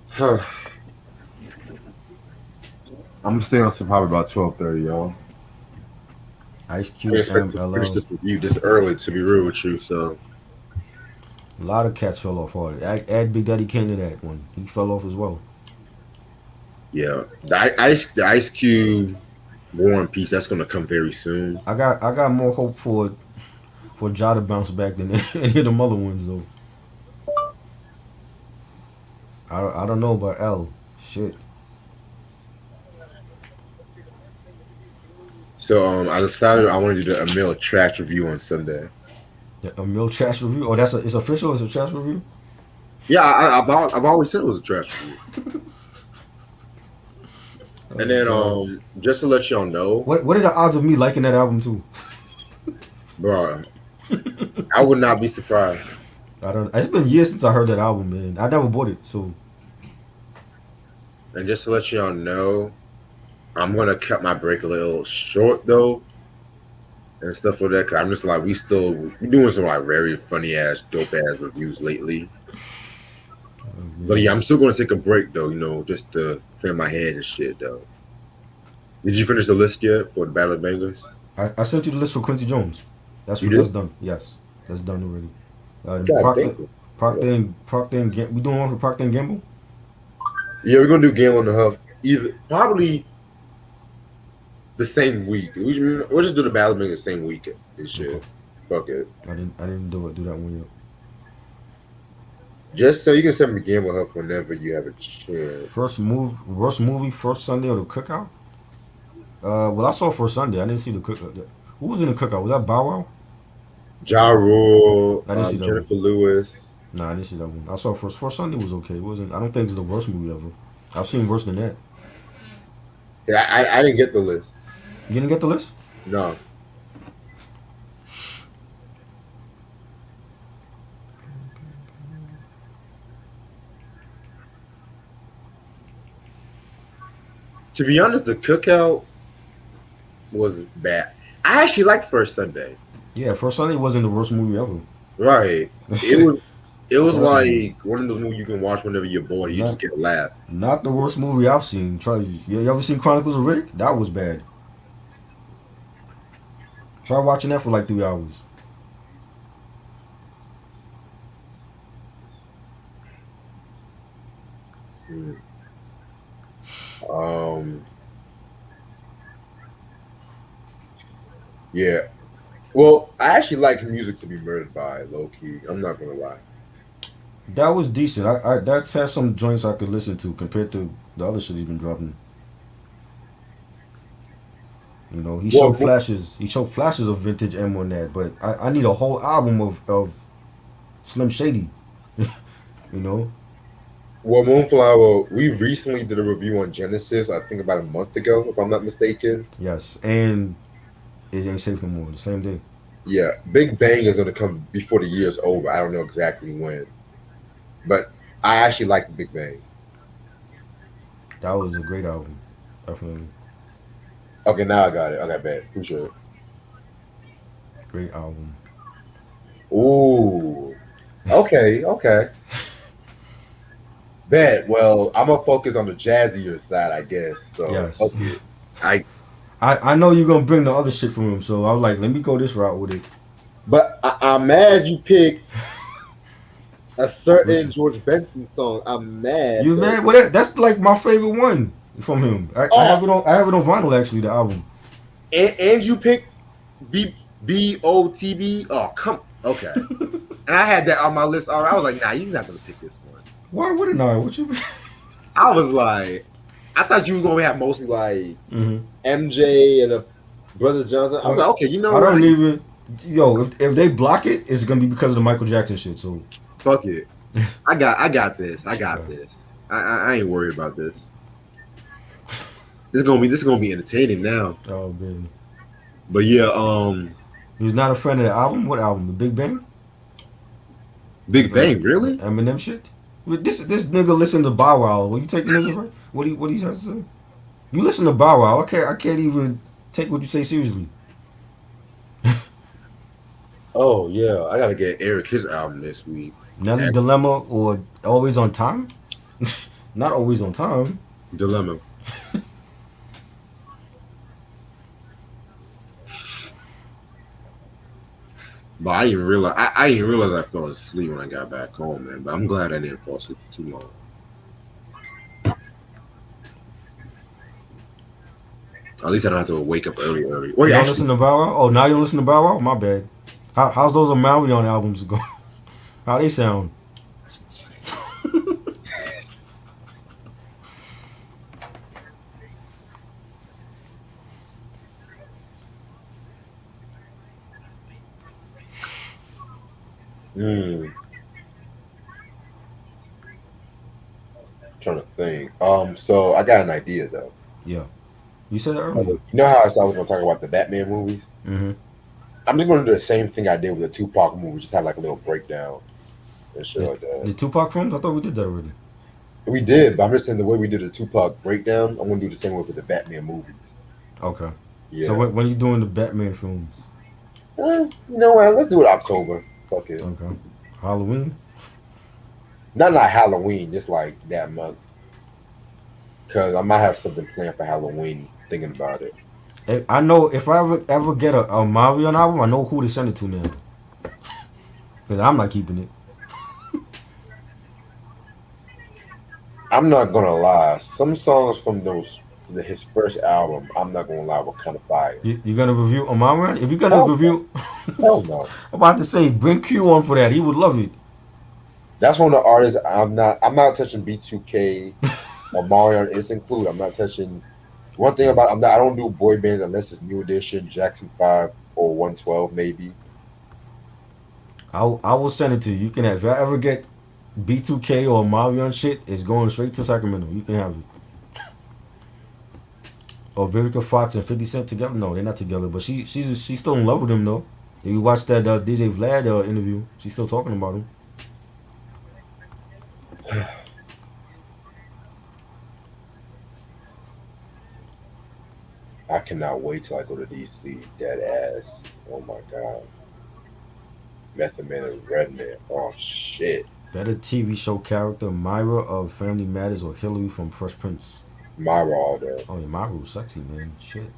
Huh. I'm gonna stay on to probably about 12:30, y'all. Ice I didn't Cube, expect to finish MLL. this review this early, to be real with you. So A lot of cats fell off hard. Add Big Daddy Kane to that one. He fell off as well. yeah, the Ice Cube War and Peace that's gonna come very soon. I got more hope for Ja to bounce back than any of them other ones though. I don't know about L. Shit. So I decided I wanted to do a Emil trash review on Sunday. A Mill trash review? Oh, it's official. It's a trash review. Yeah, I've always said it was a trash review. And then God. just to let y'all know, What are the odds of me liking that album too? bro, I would not be surprised. I don't. It's been years since I heard that album, man. I never bought it, so And just to let y'all know, I'm gonna cut my break a little short though, and stuff like that. Cause I'm just like we doing some like very funny ass, dope ass reviews lately. But yeah, I'm still gonna take a break though, just to clear my head and shit though. Did you finish the list yet for the Battle of Bangers? I sent you the list for Quincy Jones. You That's did? done. Yes, that's done already. God Procter damn. Procter and we doing one for Procter and Gamble? Yeah, we're gonna do Game on the Huff either probably the same week. We'll just do the Battle of Bangers the same week and shit. Okay. Fuck it. I didn't do that one yet. Just so you can send me Game on Huff whenever you have a chance. Worst movie, first Sunday or the Cookout? Well, I saw First Sunday. I didn't see the Cookout. Who was in the Cookout? Was that Bow Wow? Ja Rule, I didn't see that one. Jennifer Lewis. Nah, I didn't see that one. I saw First Sunday was okay. It wasn't. I don't think it's the worst movie ever. I've seen worse than that. Yeah, I didn't get the list. You didn't get the list? No. To be honest, the Cookout was bad. I actually liked First Sunday. Yeah, First Sunday wasn't the worst movie ever. Right. It was First movie. like one of those movies you can watch whenever you're bored. You just Not get a laugh. not the worst movie I've seen. Try you ever seen Chronicles of Riddick? That was bad. Try watching that for like 3 hours. Mm. Um. Yeah. Well, I actually like Music to Be Murdered by, low key. I'm not gonna lie. That was decent. I that has some joints I could listen to compared to the other shit he's been dropping. He Well, showed flashes. He showed flashes of vintage M on that, but I need a whole album of Slim Shady. you know. well, Moonflower, we recently did a review on Genesis. I think about a month ago, if I'm not mistaken. Yes, and it ain't safe no more. The same day. Yeah, Big Bang is gonna come before the year's over. I don't know exactly when, but I actually like Big Bang. That was a great album. Definitely Okay, now I got it. Okay, bad. Appreciate it. great album. Ooh. Okay, okay. Bad. Well, I'm gonna focus on the jazzier side, I guess. So, Yes. okay. I I know you're gonna bring the other shit from him, so I was like, let me go this route with it. but I'm mad you picked a Which certain George Benson song. I'm mad you though. man? Well, that's like my favorite one from him. I Oh, have it on vinyl actually. The album. and you picked BOTB. Oh, come. Okay. And I had that on my list already. I was like, nah, you're not gonna pick this one. Why wouldn't I? What you? I was like, I thought you were gonna have mostly like hmm MJ and the Brothers Johnson. I was like, okay, you know I what? don't even. Yo, if they block it, it's gonna be because of the Michael Jackson shit. So Fuck it. I got this. I got this. I ain't worried about this. this is gonna be entertaining now. Oh baby. But yeah, He was not a fan of the album. What album? The Big Bang? Big Bang, The really? Eminem shit. This nigga listen to Bow Wow. Were you taking this advice? What do you have to say? You listen to Bow Wow. I can't even take what you say seriously. Oh yeah, I gotta get Eric his album this week. Nelly Dilemma or Always on Time? Not Always on Time. Dilemma. But I didn't realize I fell asleep when I got back home, man. But I'm glad I didn't fall asleep for too long. At least I don't have to wake up early. You Wait, don't actually, listen to Bow Wow? Oh, now you don't listen to Bow Wow? My bad. How's those Omarion albums go? How they sound? hmm, trying to think. So I got an idea though. Yeah. You said it You earlier. know how I was gonna talk about the Batman movies? Mm-hmm. I'm just gonna do the same thing I did with the Tupac movie, just have like a little breakdown and shit The, like that. the Tupac films? I thought we did that already. We did, but I'm just saying the way we did the Tupac breakdown, I'm gonna do the same way with the Batman movie. Okay. So Yeah. when you doing the Batman films? You know what? Let's do it October. Fuck it. Okay. Halloween? Not like Halloween, just like that month. Cause I might have something planned for Halloween. Thinking about it. I know if I ever get a Marion album, I know who to send it to now. Because I'm not keeping it. I'm not gonna lie. Some songs from his first album, I'm not gonna lie, were kind of fire. You're going to review Omarion? If you're going to Hell, review... hell no. I'm about to say, bring Q on for that. He would love it. That's one of the artists I'm not. I'm not touching B2K or Marion is included. I'm not touching. One thing about I'm not. I don't do boy bands unless it's New Edition, Jackson 5, or 112 maybe. I will send it to you. You can have... If I ever get B2K or Marion shit, it's going straight to Sacramento. You can have it. Or Vivica Fox and 50 Cent together? No, they're not together. But she's still in love with him, though. If you watch that DJ Vlad interview, she's still talking about him. I cannot wait till I go to DC. Dead ass. Oh my god. Method Man and Redman. Oh shit. Better TV show character, Myra of Family Matters or Hillary from Fresh Prince? Myra all day. Oh, yeah, Myra was sexy, man. Shit.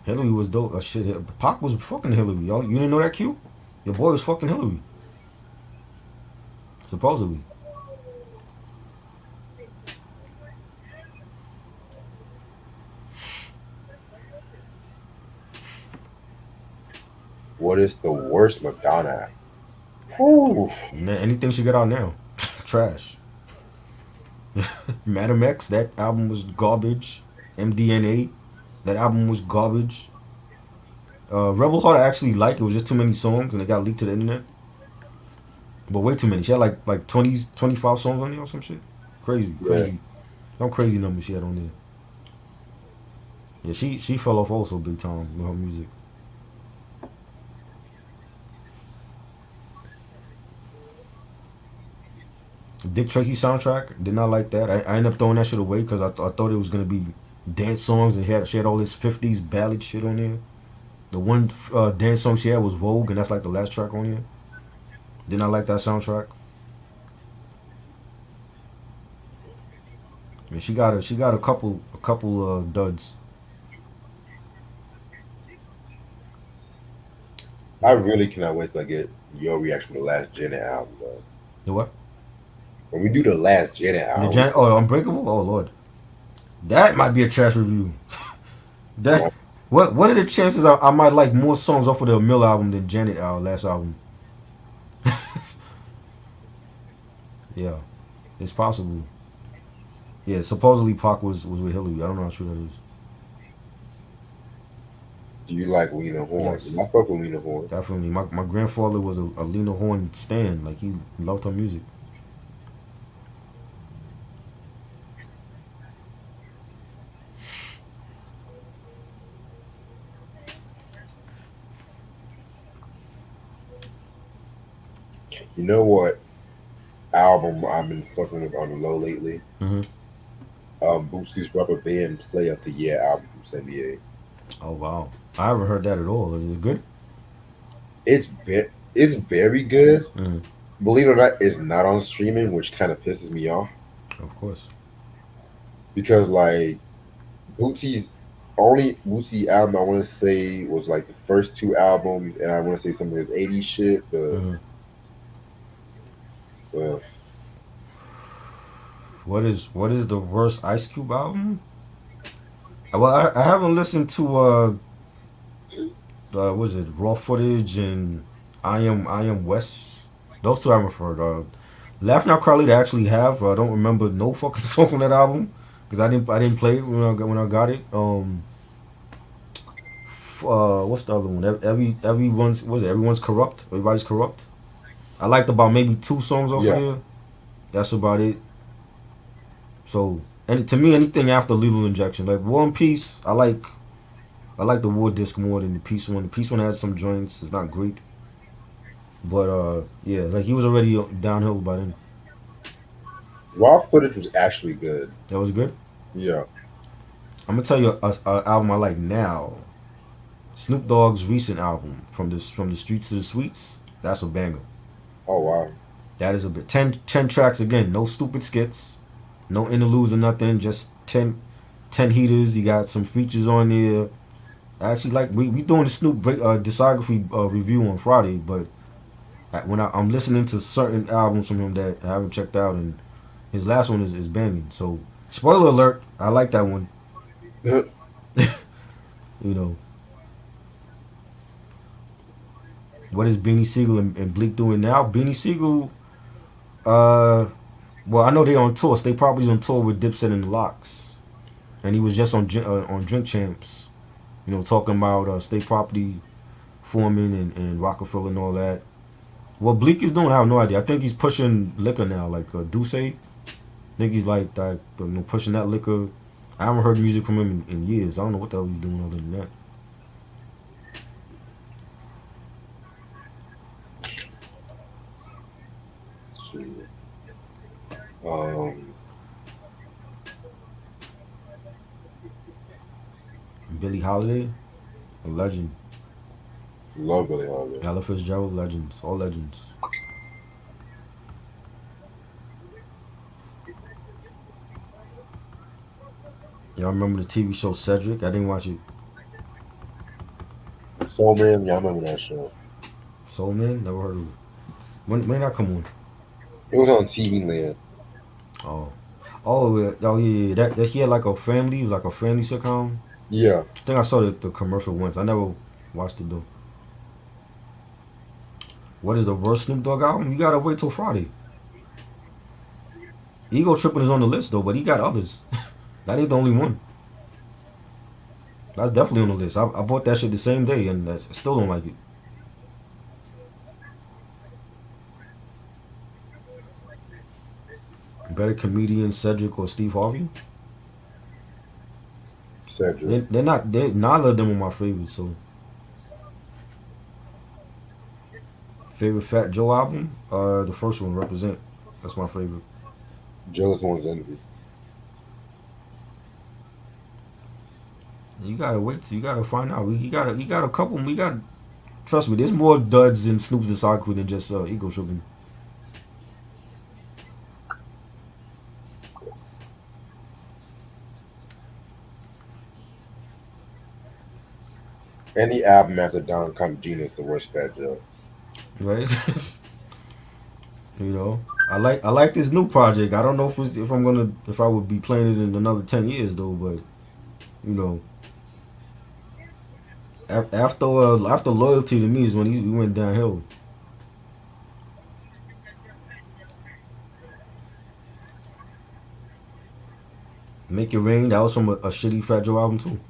Hillary was dope. Shit. Pac was fucking Hillary. Y'all, you didn't know that, Q? Your boy was fucking Hillary. Supposedly. What is the worst Madonna? Whew. Anything she got out now. Trash. Madam X, that album was garbage. MDNA, that album was garbage. Rebel Heart I actually like. It was just too many songs and it got leaked to the internet. But way too many. She had like 20, 25 songs on there or some shit. Crazy, Yeah. crazy. Some crazy numbers she had on there. Yeah, she fell off also big time with her music. Dick Tracy soundtrack, did not like that. I ended up throwing that shit away because I thought it was gonna be dance songs and she had all this 50s ballad shit on there. The one dance song she had was Vogue, and that's like the last track on here. Did not like that soundtrack. I mean, she got a couple duds. I really cannot wait till I get your reaction to the last Janet album, bro. The what? When we do the last Janet The album, Unbreakable. Oh Lord, that might be a trash review. That what are the chances I might like more songs off of the Mill album than Janet last album? Yeah, it's possible. Yeah, supposedly Pac was with Hillary. I don't know how true that is. do you like Lena Horne? Yes. I fuck with Lena Horne. Definitely. My grandfather was a Lena Horne stan. Like he loved her music. You know what album I've been fucking with on the low lately? Hmm. Boosie's Rubber Band Play of the Year album from 78. Oh wow, I haven't heard that at all. Is it good? It's very good. Mm, Believe it or not, it's not on streaming, which kind of pisses me off of course. because like Boosie's only Boosie album I want to say was like the first two albums, and I want to say some of his '80s shit, but Hmm. well, What is the worst Ice Cube album? Well, I haven't listened to was it Raw Footage and I Am West. Those two I haven't heard. Laugh Now Cry Later I actually have. I don't remember no fucking song on that album because I didn't play it when I got it. What's the other one? Everyone's corrupt. Everybody's corrupt. I liked about maybe two songs off of yeah. there. That's about it. So, and to me, anything after Lethal Injection, like One Piece, I like the War disc more than the Peace one. The Peace one had some joints. It's not great, but yeah, like he was already downhill by then. Raw Footage was actually good. That was good. Yeah. I'm gonna tell you a album I like now. Snoop Dogg's recent album from the streets to the sweets. That's a banger. Oh wow. That is a bit 10 tracks again. No stupid skits, no interludes or nothing. Just 10 heaters. You got some features on there. I actually like we doing the Snoop discography review on Friday, but when I'm listening to certain albums from him that I haven't checked out, and his last one is banging. So spoiler alert, I like that one. You know, what is Beanie Siegel and Bleak doing now? Beanie Siegel, uh, well, I know they on tour. They probably on tour with Dipset and the Locks, and he was just on Drink Champs. Talking about state property forming and Rockefeller and all that. What Bleak is doing, I have no idea. I think he's pushing liquor now, like Duce. I think he's like that, pushing that liquor. I haven't heard music from him in years. I don't know what the hell he's doing other than that. Um, Billie Holiday, a legend. love Billie Holiday. Ella Fitzgerald, legends. All legends. Y'all remember the TV show Cedric? I didn't watch it. Soul Man, yeah, I remember that show. Soul Man? Never heard of it. When did that come on? It was on TV Land. Oh. Oh yeah. That he had like a family. It was like a family sitcom. Yeah. I think I saw the commercial once. I never watched it though. What is the worst Snoop Dogg album? You gotta wait till Friday. Ego Tripping is on the list though, but he got others. That ain't the only one. That's definitely on the list. I bought that shit the same day and I still don't like it. Better comedian Cedric or Steve Harvey? Cedric. They're not. Neither of them are my favorites. So favorite Fat Joe album? The first one, Represent. That's my favorite. Jealous One's Envy. You gotta wait till you gotta find out. You got a couple. We got. Trust me, there's more duds in Snoop's discography than just Ego Tripping. Any album after Don Comedina is the worst Fat Joe. Right? I like this new project. I don't know if I would be playing it in another 10 years though. But you know, after loyalty to me is when he went downhill. Make It Rain. That was from a shitty Fat Joe album too.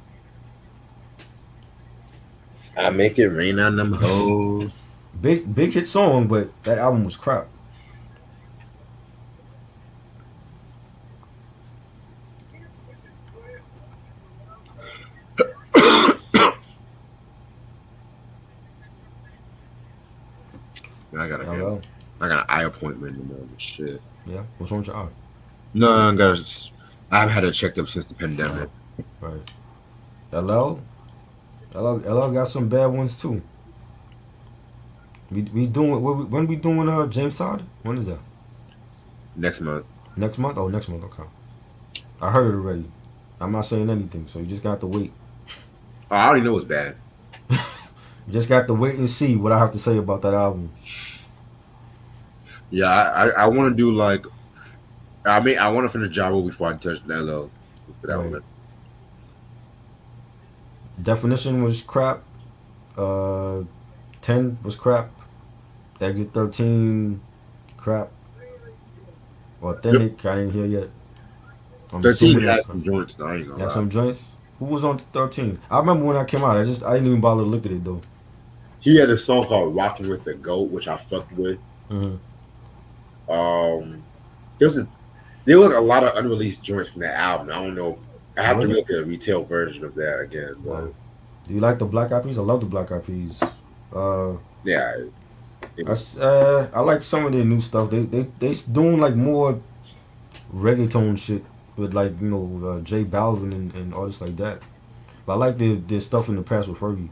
I make it rain on them hoes. Big hit song, but that album was crap. I gotta get Hello. I got an eye appointment in the morning. Shit. Yeah. What's wrong with your eye? No, I got. I've had it checked up since the pandemic. Right. LL. LL got some bad ones too. We doing when we doing James Todd? When is that? Next month. Next month? Oh, next month. Okay. I heard it already. I'm not saying anything, so you just got to wait. Oh, I already know it's bad. You just got to wait and see what I have to say about that album. Yeah, I want to do like. I mean, I want to finish Ja Rule before I touch LL for that Right. one. Definition was crap. Uh, 10 was crap. Exit 13 crap. Yep. Authentic I didn't hear yet. I'm 13 assuming that's had crap. some joints. No, I ain't gonna Got lie. some joints. Who was on 13? I remember when I came out. I didn't even bother to look at it though. He had a song called "Rocking with the Goat," which I fucked with. Mm-hmm. Um, there was there was a lot of unreleased joints from that album. I don't know. I Oh have to really? look at a retail version of that again, Wow. but Do you like the Black Eyed Peas? I love the Black Eyed Peas. Uh, yeah, it was I like some of their new stuff. They doing like more reggaeton shit with like J Balvin and artists like that. But I like their stuff in the past with Fergie.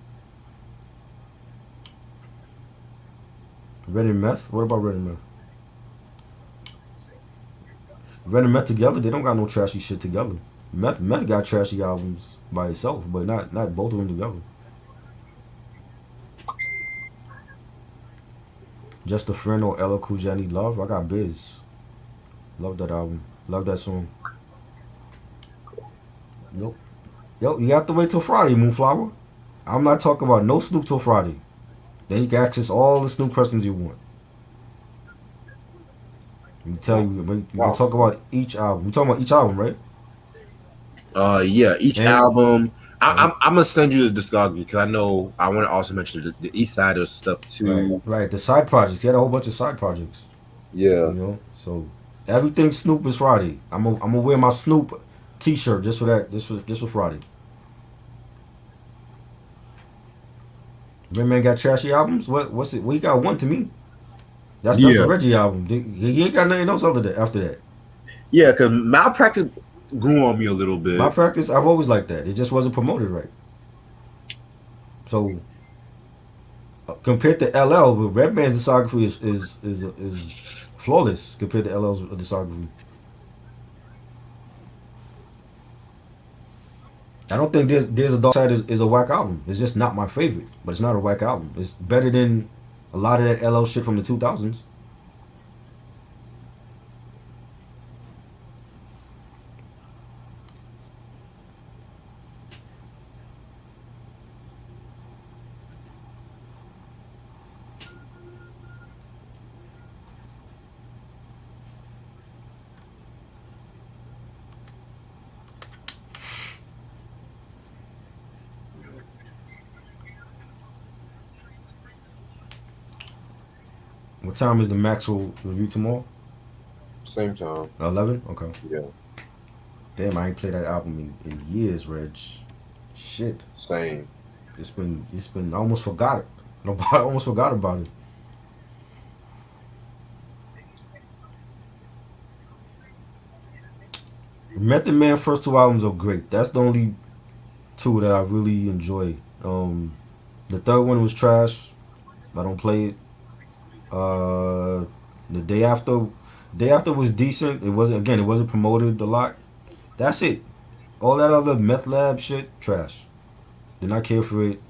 Red and Meth. What about Red and Meth? Red and Meth together, they don't got no trashy shit together. Meth got trashy albums by itself, but not both of them together. Just a Friend or Ella Cool J Need Love. I got Biz. Love that album. Love that song. Nope. Yo, you have to wait till Friday, Moonflower. I'm not talking about no Snoop till Friday. Then you can access all the Snoop questions you want. Let me tell you, we can wow. talk about each album. We talking about each album, right? Yeah, each And album. and I'm gonna send you the discography because I know I want to also mention the East Siders stuff right, too. right. The side projects. He had a whole bunch of side projects. Yeah, So everything Snoop is Friday. I'm gonna wear my Snoop T-shirt just for that. Just for Friday. Red Man got trashy albums. What's it? Well, he got one to me. That's the yeah, Reggie album. He ain't got nothing else after that. yeah. Because Malpractice grew on me a little My bit. practice, I've always liked that. It just wasn't promoted right. So compared to LL, Redman's discography is flawless compared to LL's discography. I don't think there's a Dark Side is a whack album. It's just not my favorite, but it's not a whack album. It's better than a lot of that LL shit from the 2000s. What time is the Maxwell review tomorrow? Same time. 11. Okay. Yeah, Damn, I ain't played that album in years, Reg. Shit. same. It's been I almost forgot it. Nobody almost forgot about it. Method Man first two albums are great. That's the only two that I really enjoy. The third one was trash. I don't play it. The day after was decent. It wasn't promoted a lot. That's it. All that other meth lab shit, trash. Did not care for it.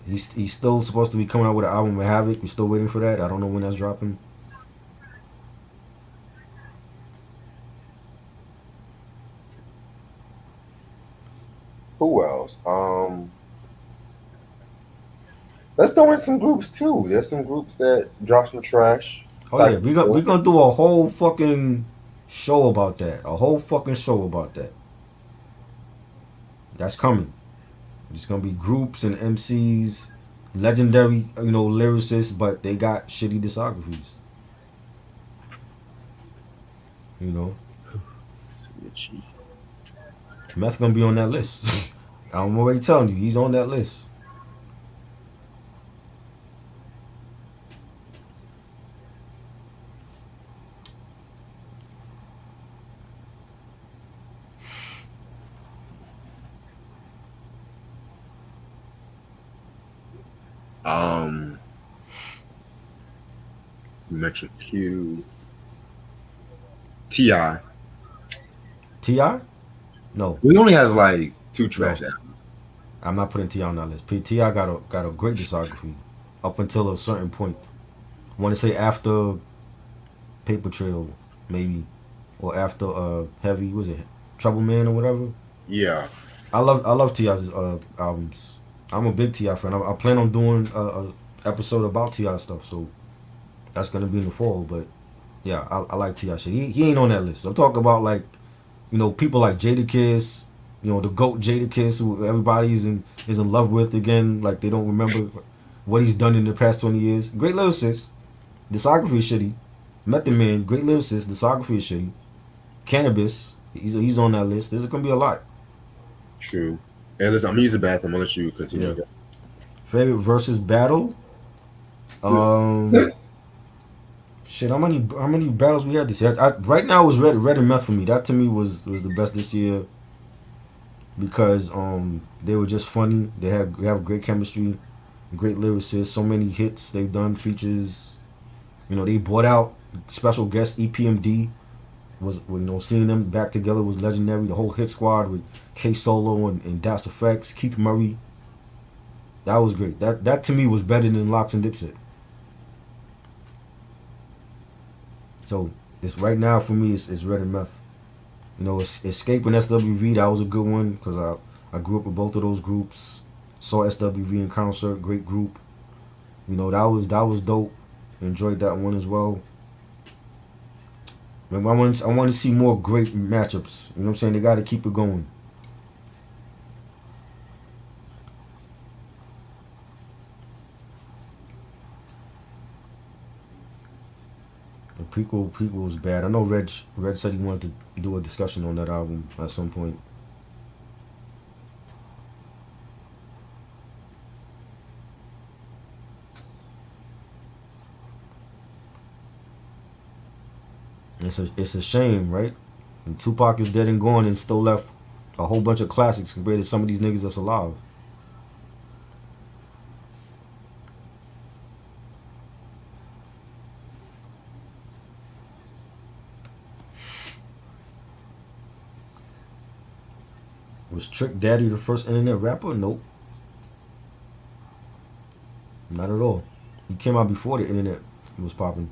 He's still supposed to be coming out with an album with Havoc. We're still waiting for that. I don't know when that's dropping. Who else? Let's throw in some groups too. There's some groups that drop some trash. Oh yeah, Like, we gonna do a whole fucking show about that. A whole fucking show about that. That's coming. It's gonna be groups and MCs, legendary, lyricists, but they got shitty discographies. You know, Meth gonna be on that list. I'm already telling you, he's on that list. Um, Metro Q, Ti. Ti? No, He only has like two no. trash albums. I'm not putting Ti on that list. Ti got a great discography up until a certain point. I want to say after Paper Trail, maybe, or after Heavy. Was it Trouble Man or whatever? Yeah, I love Ti's albums. I'm a big Ti fan. I plan on doing a episode about Ti stuff, so that's gonna be in the fall. But yeah, I like Ti shit. He ain't on that list. I'm talking about like people like Jadakiss, the goat Jadakiss, who everybody's is in love with again. Like they don't remember what he's done in the past 20 years. Great lyricist, discography is shitty. Method Man, great lyricist, discography is shitty. Cannabis, he's on that list. There's gonna be a lot. true. And listen, I'm gonna use the bathroom. I'll let you Yeah. continue. Favorite versus battle. Um, shit. How many battles we had this year? Right now it was Red and Meth for me. That to me was the best this year because they were just funny. They have great chemistry, great lyricists. So many hits they've done, features. They brought out special guest EPMD. Seeing them back together was legendary. The whole hit squad with K Solo and Das Effects, Keith Murray. That was great. That to me was better than Locks and Dipset. So it's right now for me. It's Red and Meth. Escape and SWV. That was a good one because I grew up with both of those groups. Saw SWV in concert. Great group. That was dope. Enjoyed that one as well. I want to see more great matchups. You know what I'm saying? They got to keep it going. The prequel was bad. I know Reg said he wanted to do a discussion on that album at some point. It's a shame, right? And Tupac is dead and gone and still left a whole bunch of classics compared to some of these niggas that's alive. Was Trick Daddy the first internet rapper? Nope, not at all. He came out before the internet was popping.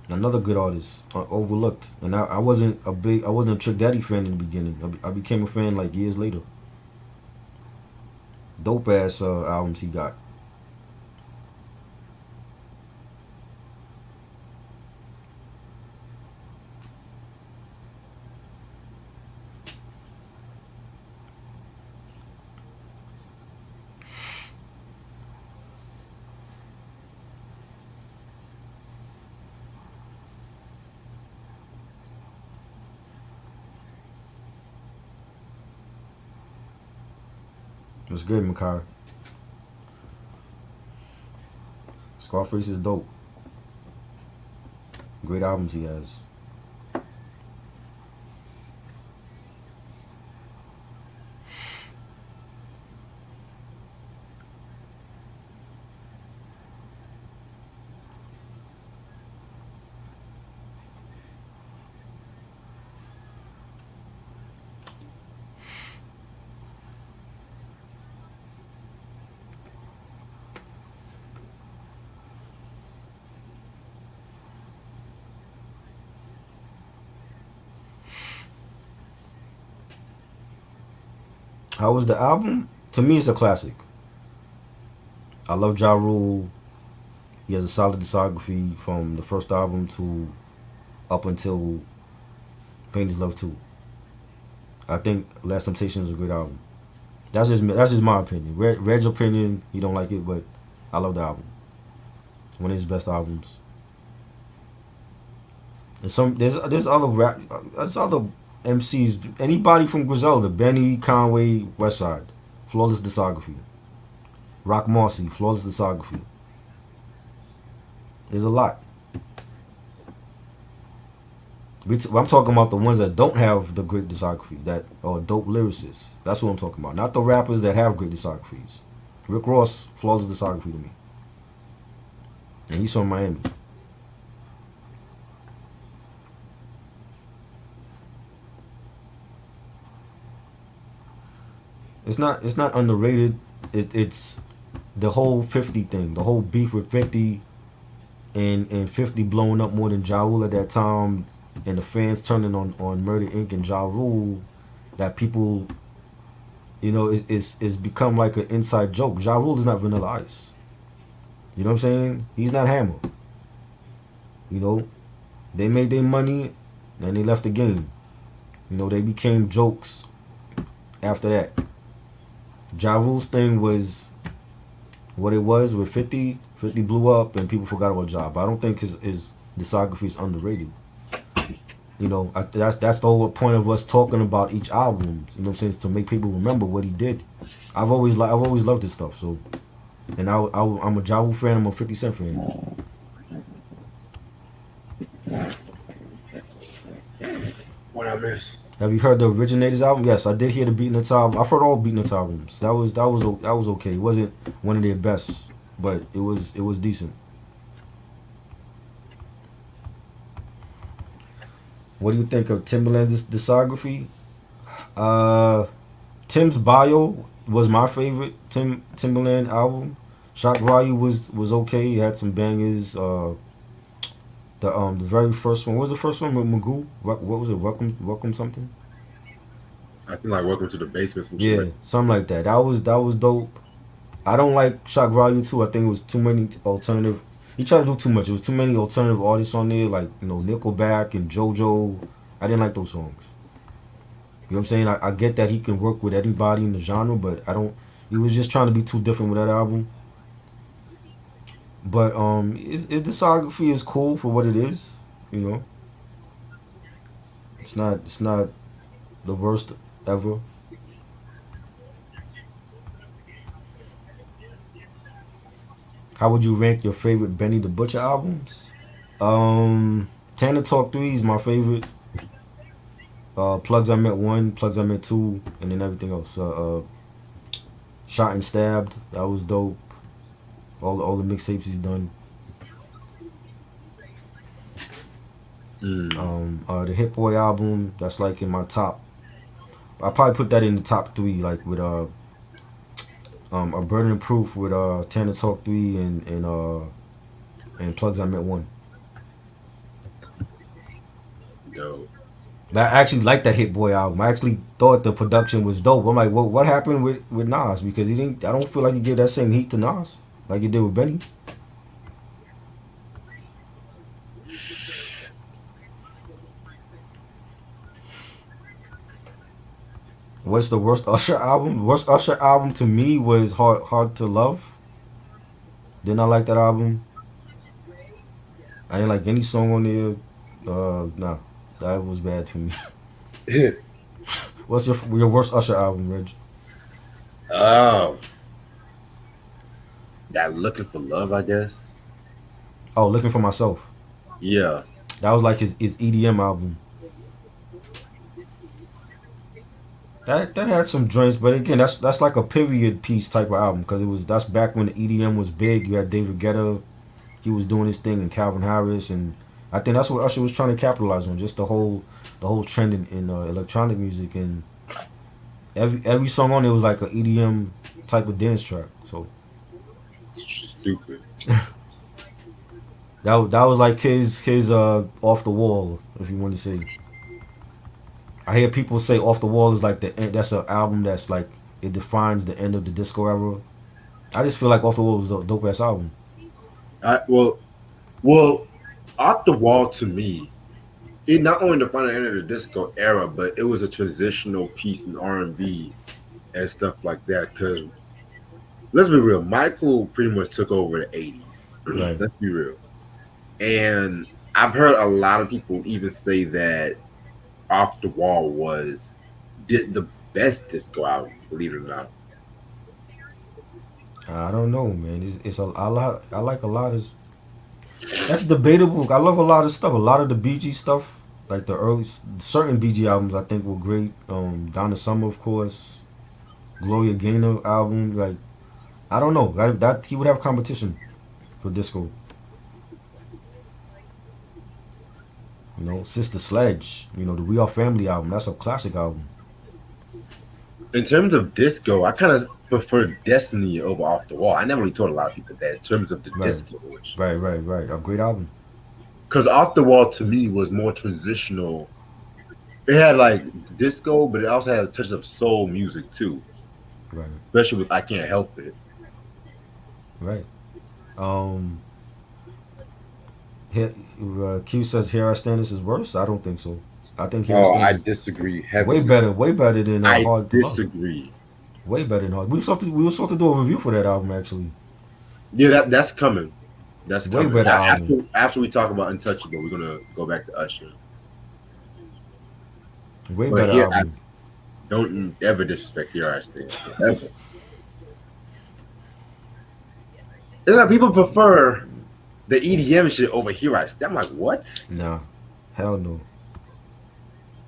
Another good artist, overlooked, and I wasn't a Trick Daddy fan in the beginning. I became a fan like years later. Dope ass albums he got. It was good, Makai. Scarface is dope. Great albums he has. How was the album? To me, it's a classic. I love Ja Rule. He has a solid discography from the first album to up until Pain is Love 2. I think Last Temptation is a great album. That's just my opinion. Red's opinion, he don't like it, but I love the album. One of his best albums. And there's other MCs. Anybody from Griselda, Benny, Conway, Westside, flawless discography. Rock Marcy, flawless discography. There's a lot. I'm talking about the ones that don't have the great discography, that are dope lyricists. That's what I'm talking about. Not the rappers that have great discographies. Rick Ross flaws the discography to me, and he's from Miami. It's not underrated. It's the whole 50 thing, the whole beef with 50, and 50 blowing up more than Ja Rule at that time, and the fans turning on Murder Inc. and Ja Rule, that people, it's become like an inside joke. Ja Rule is not Vanilla Ice. You know what I'm saying? He's not Hammer. You know, they made their money and they left the game. They became jokes after that. Ja Rule's thing was what it was with 50. 50 blew up and people forgot about Ja. But I don't think his discography is underrated. That's the whole point of us talking about each album. You know what I'm saying? Is to make people remember what he did. I've always loved his stuff. So, and I'm a Ja Rule fan. I'm a 50 Cent fan. What I miss? Have you heard the Originators album? Yes, I did hear the Beatnuts album. I've heard all Beatnuts albums. That was okay. It wasn't one of their best, but it was decent. What do you think of Timbaland's discography? Uh, Tim's Bio was my favorite Timbaland album. Shock Value was okay. It had some bangers. The very first one. What was the first one with Magoo? What was it? Welcome something. I think like Welcome to the Basement, some shit Yeah, like. something like that. That was dope. I don't like Shock Value 2. I think it was too many alternative. He tried to do too much. It was too many alternative artists on there, like Nickelback and JoJo. I didn't like those songs. You know what I'm saying? I get that he can work with anybody in the genre, but I don't. He was just trying to be too different with that album. But his discography is cool for what it is. You know, it's not the worst ever. How would you rank your favorite Benny the Butcher albums? Tana Talk 3 is my favorite. Plugs I Met 1, Plugs I Met 2, and then everything else. Shot and Stabbed, that was dope. All the mixtapes he's done. Mm. The Hit Boy album, that's like in my top. I probably put that in the top 3, like with a Burden Proof with Tana Talk 3 and Plugs I Met 1. Yo, I actually liked that Hit Boy album. I actually thought the production was dope. I'm like, what happened with Nas? Because he didn't. I don't feel like he gave that same heat to Nas like he did with Benny. What's the worst Usher album? Worst Usher album to me was Hard to Love. Didn't I like that album? I didn't like any song on there. Nah, that was bad to me. What's your worst Usher album, Reg? oh, that Looking for Love, I guess. Oh, Looking for Myself. Yeah, That was like his EDM album. That had some joints, but again, that's like a period piece type of album because that's back when the EDM was big. You had David Guetta, he was doing his thing, and Calvin Harris, and I think that's what Usher was trying to capitalize on, just the whole trend in electronic music, and every song on there was like an EDM type of dance track. So stupid. that was like his off the wall, if you want to say. I hear people say Off the Wall is like the end. That's an album that's like it defines the end of the disco era. I just feel like Off the Wall was a dope ass album. I well, Off the Wall to me, it not only defined the end of the disco era, but it was a transitional piece in R&B and stuff like that. Because let's be real, Michael pretty much took over the '80s. Right. Let's be real, and I've heard a lot of people even say that Off the Wall was the best disco album, believe it or not. I don't know, man. It's a lot. I like a lot of. That's debatable. I love a lot of stuff. A lot of the BG stuff. Like the early certain BG albums, I think were great. Down the Summer, of course. Gloria Gaynor album, like I don't know that he would have competition for disco. You know, Sister Sledge. You know, the We Are Family album. That's a classic album. In terms of disco, I kind of prefer Destiny over Off the Wall. I never really told a lot of people that in terms of the Right, disco, which right. A great album. because Off the Wall to me was more transitional. It had like disco, but it also had a touch of soul music too, Right, especially with I Can't Help It. right. Um, here, Q says Here I Stand is worse. I don't think so. I think Here I Oh, Stand I is disagree heavily. way better than I Hard to Love. disagree. Way better than Hard. We were supposed to do a review for that album actually. Yeah, that's coming. That's Way coming. better album. After we talk about Untouchable, we're gonna go back to Usher. Way But better here, I album. don't ever disrespect Here I Stand. Ever. It's like people prefer the EDM shit over Here I Stand. I'm like, what? Nah, hell no.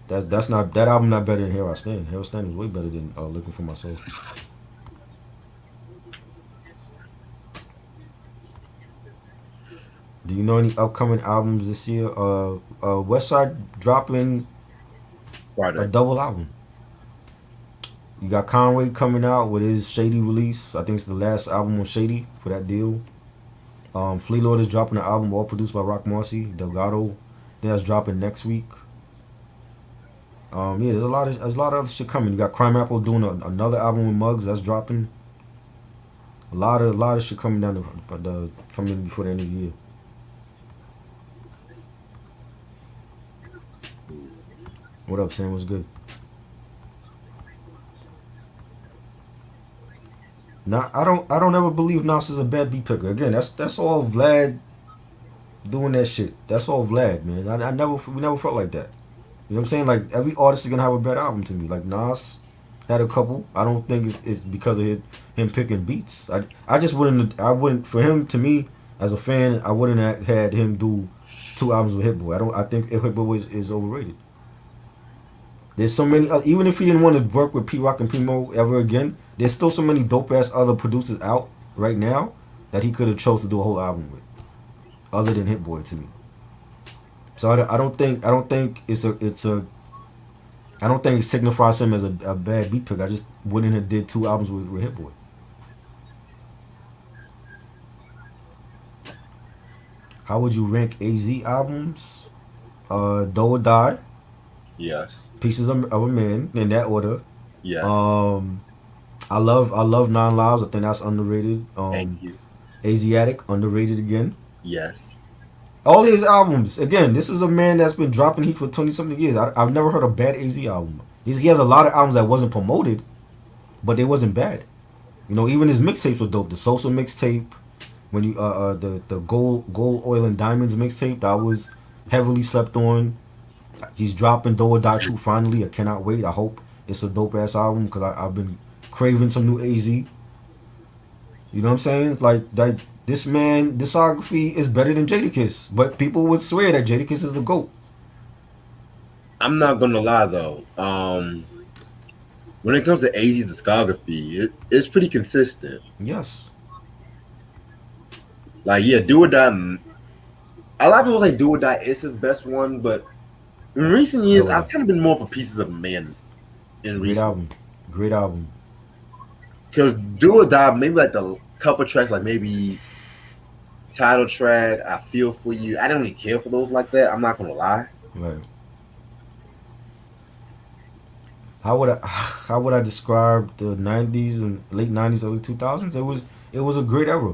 That's not that album not better than Here I Stand. Here I Stand is way better than Looking for Myself. Do you know any upcoming albums this year? West Side dropping a Friday. double album. You got Conway coming out with his Shady release. I think it's the last album on Shady for that deal. Flea Lord is dropping an album all produced by Rock Marcy, Delgado. That's dropping next week. Yeah, there's a lot of other shit coming. You got Crime Apple doing another album with Muggs that's dropping. A lot of shit coming down the coming before the end of the year. What up, Sam? What's good? Now I don't ever believe Nas is a bad beat picker. Again, that's all Vlad doing that shit. That's all Vlad, man. We never felt like that. You know what I'm saying? Like every artist is gonna have a bad album to me. Like Nas had a couple. I don't think it's because of him picking beats. I just wouldn't for him to me as a fan I wouldn't have had him do two albums with Hit Boy. I think Hit Boy is overrated. There's so many even if he didn't want to work with P Rock and Primo ever again, there's still so many dope ass other producers out right now that he could have chose to do a whole album with, other than Hit Boy to me. So I don't think I don't think it signifies him as a bad beat pick. I just wouldn't have did two albums with Hit Boy. How would you rank AZ albums? Do or Die, Yes. Pieces of a Man in that order. Yes. Um, I love Nine Lives. I think that's underrated. Thank you. Asiatic underrated again. Yes. All his albums again. This is a man that's been dropping heat for 20 something years. I've never heard a bad AZ album. He has a lot of albums that wasn't promoted, but they wasn't bad. You know, even his mixtapes were dope. The Sosa mixtape, when you the gold oil and diamonds mixtape, that was heavily slept on. He's dropping Do or Die 2 finally. I cannot wait. I hope it's a dope ass album because I've been craving some new AZ. You know what I'm saying? It's like that. This man discography is better than Jadakiss, but people would swear that Jadakiss is the GOAT. I'm not gonna lie though. When it comes to 80s discography, it's pretty consistent. Yes. Like, yeah, Do or Die. A lot of people say Do or Die is his best one, but in recent years, No way. I've kind of been more of a Pieces of a Man in Great recent. album. Great album. Because Do or Die, maybe like the couple tracks, like maybe title track, I Feel for You. I didn't really care for those like that. I'm not gonna lie. Right. How would I describe the 90s and late 90s, early 2000s? It was a great era.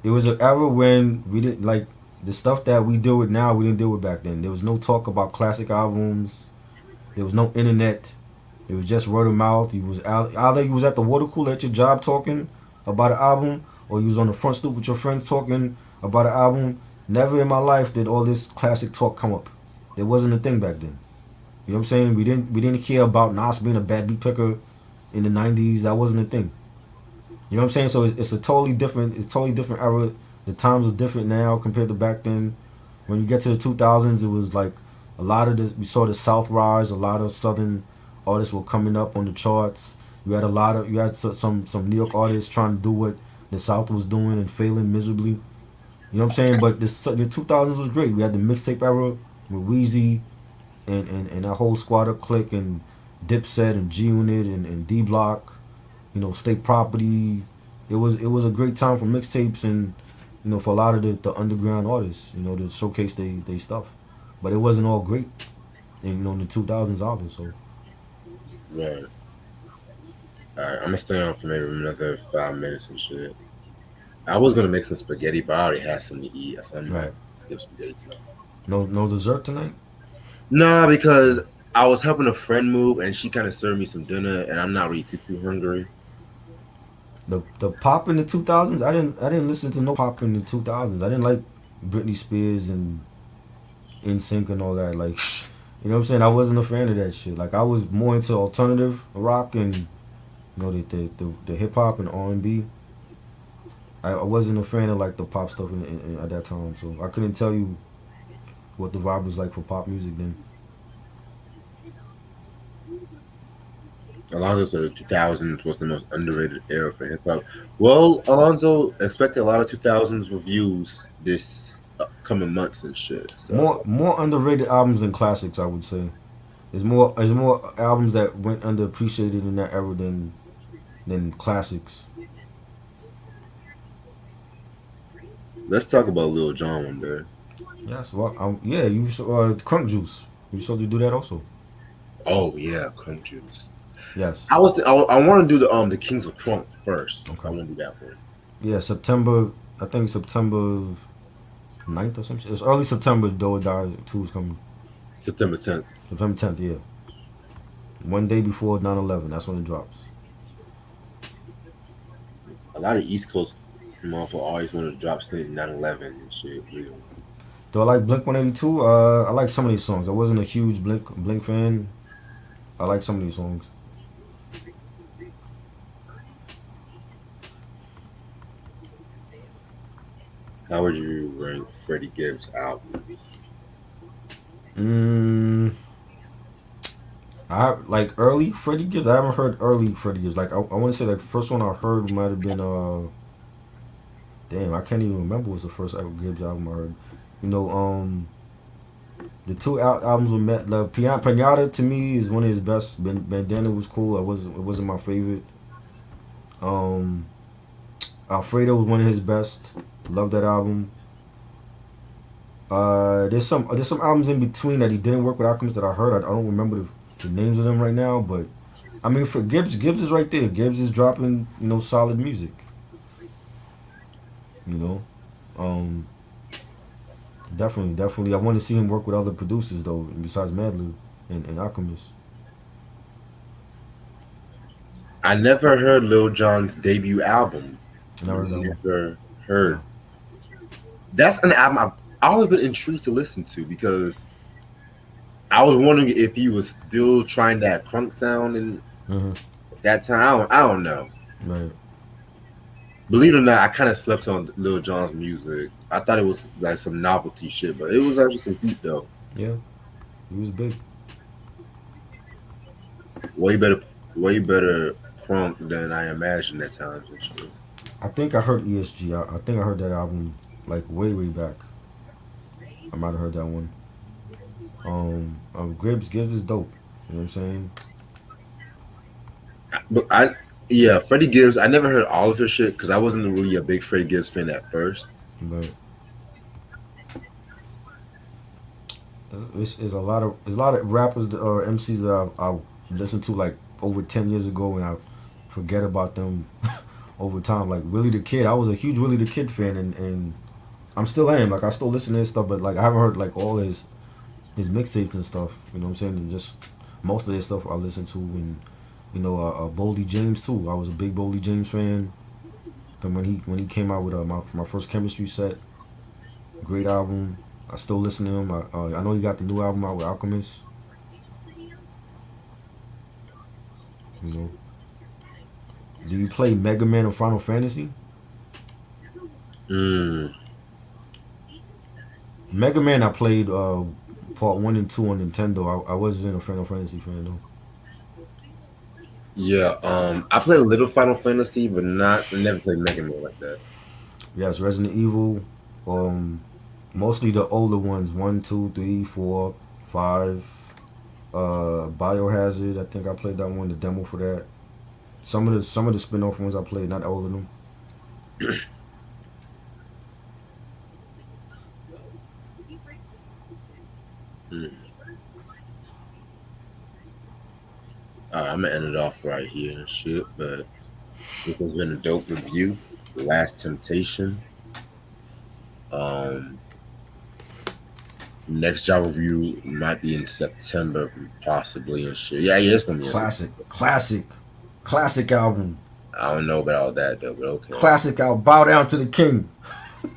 It was an era when we didn't like the stuff that we deal with now. We didn't deal with back then. There was no talk about classic albums. There was no internet. It was just word of mouth. You was either you was at the water cooler at your job talking about an album, or you was on the front stoop with your friends talking about an album. Never in my life did all this classic talk come up. It wasn't a thing back then. You know what I'm saying? We didn't care about Nas being a bad beat picker in the 90s. That wasn't a thing. You know what I'm saying? So it's totally different era. The times are different now compared to back then. When you get to the 2000s, it was like A lot of we saw the South rise. A lot of Southern artists were coming up on the charts. You had some New York artists trying to do what the South was doing and failing miserably. You know what I'm saying? But the 2000s was great. We had the mixtape era with Weezy and that whole squad up click and Dipset and G Unit and D Block. You know, State Property. It was a great time for mixtapes and for a lot of the underground artists. To showcase they stuff. But it wasn't all great. And in the 2000s either. So Right. All right. I'm gonna stay on for maybe another 5 minutes and shit. I was gonna make some spaghetti, but I already had something to eat, so I'm gonna right. skip spaghetti tonight. No dessert tonight. Nah, because I was helping a friend move, and she kind of served me some dinner, and I'm not really too hungry. The pop in the 2000s. I didn't listen to no pop in the 2000s. I didn't like Britney Spears and NSYNC and all that. Like, what I'm saying? I wasn't a fan of that shit. Like, I was more into alternative rock and the hip hop and R&B. I wasn't a fan of like the pop stuff at that time. So I couldn't tell you what the vibe was like for pop music then. Alonzo said the 2000s was the most underrated era for hip hop. Well, Alonzo expected a lot of 2000s reviews this upcoming months and shit. So More underrated albums than classics, I would say. There's more albums that went underappreciated in that era than classics. let's talk about Lil Jon one day. Yes, well, yeah, you saw Crunk Juice. You supposed to do that also. Oh yeah, Crunk Juice. Yes. I want to do the Kings of Crunk first. I Okay. want to do that one. Yeah, September. I think September 9th or something. It's early September. Though it dies. Two is coming. September 10th. September 10th. Yeah, one day before 9/11. That's when it drops. A lot of East Coast motherfuckers always want to drop things 9/11 and shit. Real. Do I like Blink 182? I like some of these songs. I wasn't a huge Blink fan. I like some of these songs. How would you rank Freddie Gibbs' album? Mm, I like early Freddie Gibbs. I haven't heard early Freddie Gibbs. Like I want to say like the first one I heard might have been damn, I can't even remember what's the first Gibbs album I heard. You know, the two albums we met. The Pinata to me is one of his best. Bandana was cool. It wasn't my favorite. Um, Alfredo was one of his best. Love that album. There's some albums in between that he didn't work with Alchemist that I heard. I don't remember the names of them right now, but I mean for Gibbs is right there. Gibbs is dropping solid music. You know, um, definitely. I want to see him work with other producers though, besides Madlib and Alchemist. I never heard Lil Jon's debut album. I never heard that one. Never Yeah. heard. That's an album I've always been intrigued to listen to because I was wondering if he was still trying that crunk sound in Uh-huh. that time. I don't know. Right. Believe it or not, I kind of slept on Lil Jon's music. I thought it was like some novelty shit, but it was actually some heat though. Yeah. He was big. Way better, way better crunk than I imagined at times and shit. I think I heard ESG. I think I heard that album like way back. I might have heard that one. Gibbs is dope. You know what I'm saying? But yeah, Freddie Gibbs. I never heard all of his shit because I wasn't really a big Freddie Gibbs fan at first. But there's a lot of rappers or MCs that I listened to like over 10 years ago, and I forget about them over time. Like Willie the Kid, I was a huge Willie the Kid fan, and I'm still am. Like I still listen to his stuff, but like I haven't heard like all his mixtapes and stuff. You know what I'm saying? And just most of his stuff I listen to, and Boldy James too. I was a big Boldy James fan. And when he came out with my first chemistry set, great album. I still listen to him. I know he got the new album out with Alchemist. You know, do you play Mega Man or Final Fantasy? Mm. Mega Man I played Part 1 and 2 on Nintendo. I wasn't a Final Fantasy fan though. Yeah, I played a little Final Fantasy, but not I never played Mega Man like that. Yes, Resident Evil. Um, Mostly the older ones. 1, 2, 3, 4, 5. Biohazard. I think I played that one. The demo for that. Some of the spin-off ones I played. Not all of them. Mm. I'm gonna end it off right here and shit, but this has been a dope review. The Last Temptation. Um, Next job review might be in September, possibly and shit. Yeah, it's gonna be in Classic, September. classic album. I don't know about all that though, but okay. Classic album. Bow down to the king.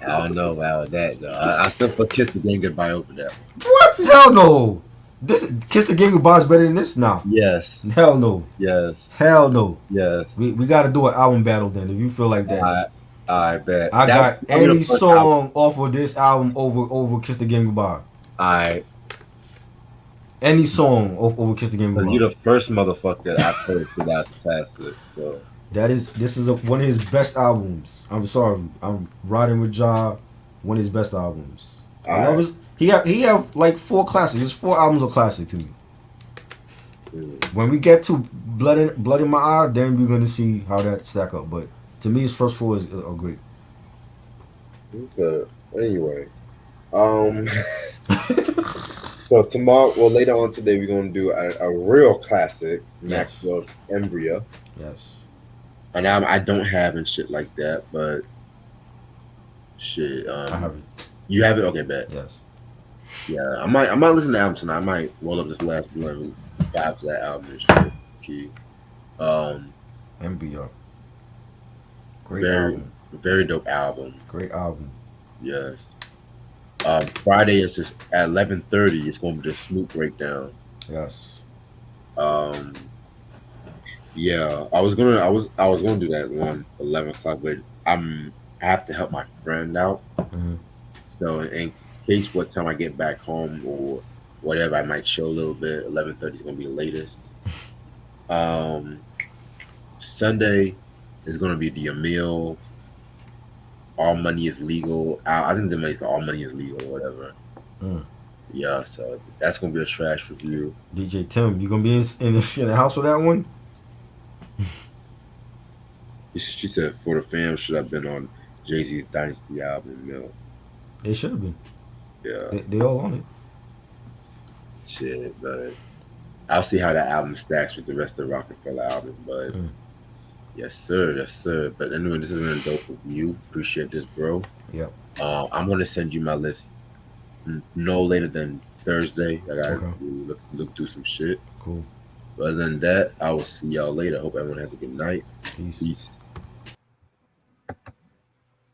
I don't know about that though. I still put Kiss the Game Goodbye over that. What? Hell no. This Kiss the Game Goodbye is better than this? Nah. Yes, Hell no. yes, Hell no. yes. We got to do an album battle then. If you feel like that. I bet. I got That'll be the any first album. song off of this album over Kiss the Game Goodbye. I Any song over Kiss the Game Because Goodbye. you're the first motherfucker I played for that classic. So This is one of his best albums. I'm sorry. I'm riding with Ja. One of his best albums. I love his. He have like 4 classics. His 4 albums are classic to me. When we get to Blood in My Eye, then we're gonna see how that stack up. But to me, his first 4 are great. okay. Anyway, um, so tomorrow, well, later on today, we're gonna do a real classic, Yes. Maxwell's Embryo. Yes. And I don't have and shit like that, but shit, I have it. you have it. Okay, bet. Yes. Yeah, I might listen to the album tonight. I might roll up this last blunt and vibe to that album and shit. Okay. MBR. Great Very, album. very dope album. Great album. Yes. Friday is just at 11:30. It's going to be the Snoop breakdown. Yes. Um, yeah, I was gonna do that one 11 o'clock, but I have to help my friend out. Hmm. So in case what time I get back home or whatever, I might show a little bit. 11:30 is gonna be the latest. Um, Sunday is gonna be the Emil. All money is legal. I think the money's called All Money is Legal or whatever. Mm. Yeah, so that's gonna be a trash review. DJ Tim, you gonna be in the house with that one? She said for the fam should have been on Jay-Z's Dynasty album. They should have been. Yeah, They all on it. shit, but I'll see how that album stacks with the rest of the Rockefeller album. But Mm. yes, sir, yes, sir. But anyway, this has been a dope review. Appreciate this, bro. Yep. I'm gonna send you my list no later than Thursday. I gotta Okay. look through some shit. Cool. But other than that, I will see y'all later. Hope everyone has a good night. Peace. Peace.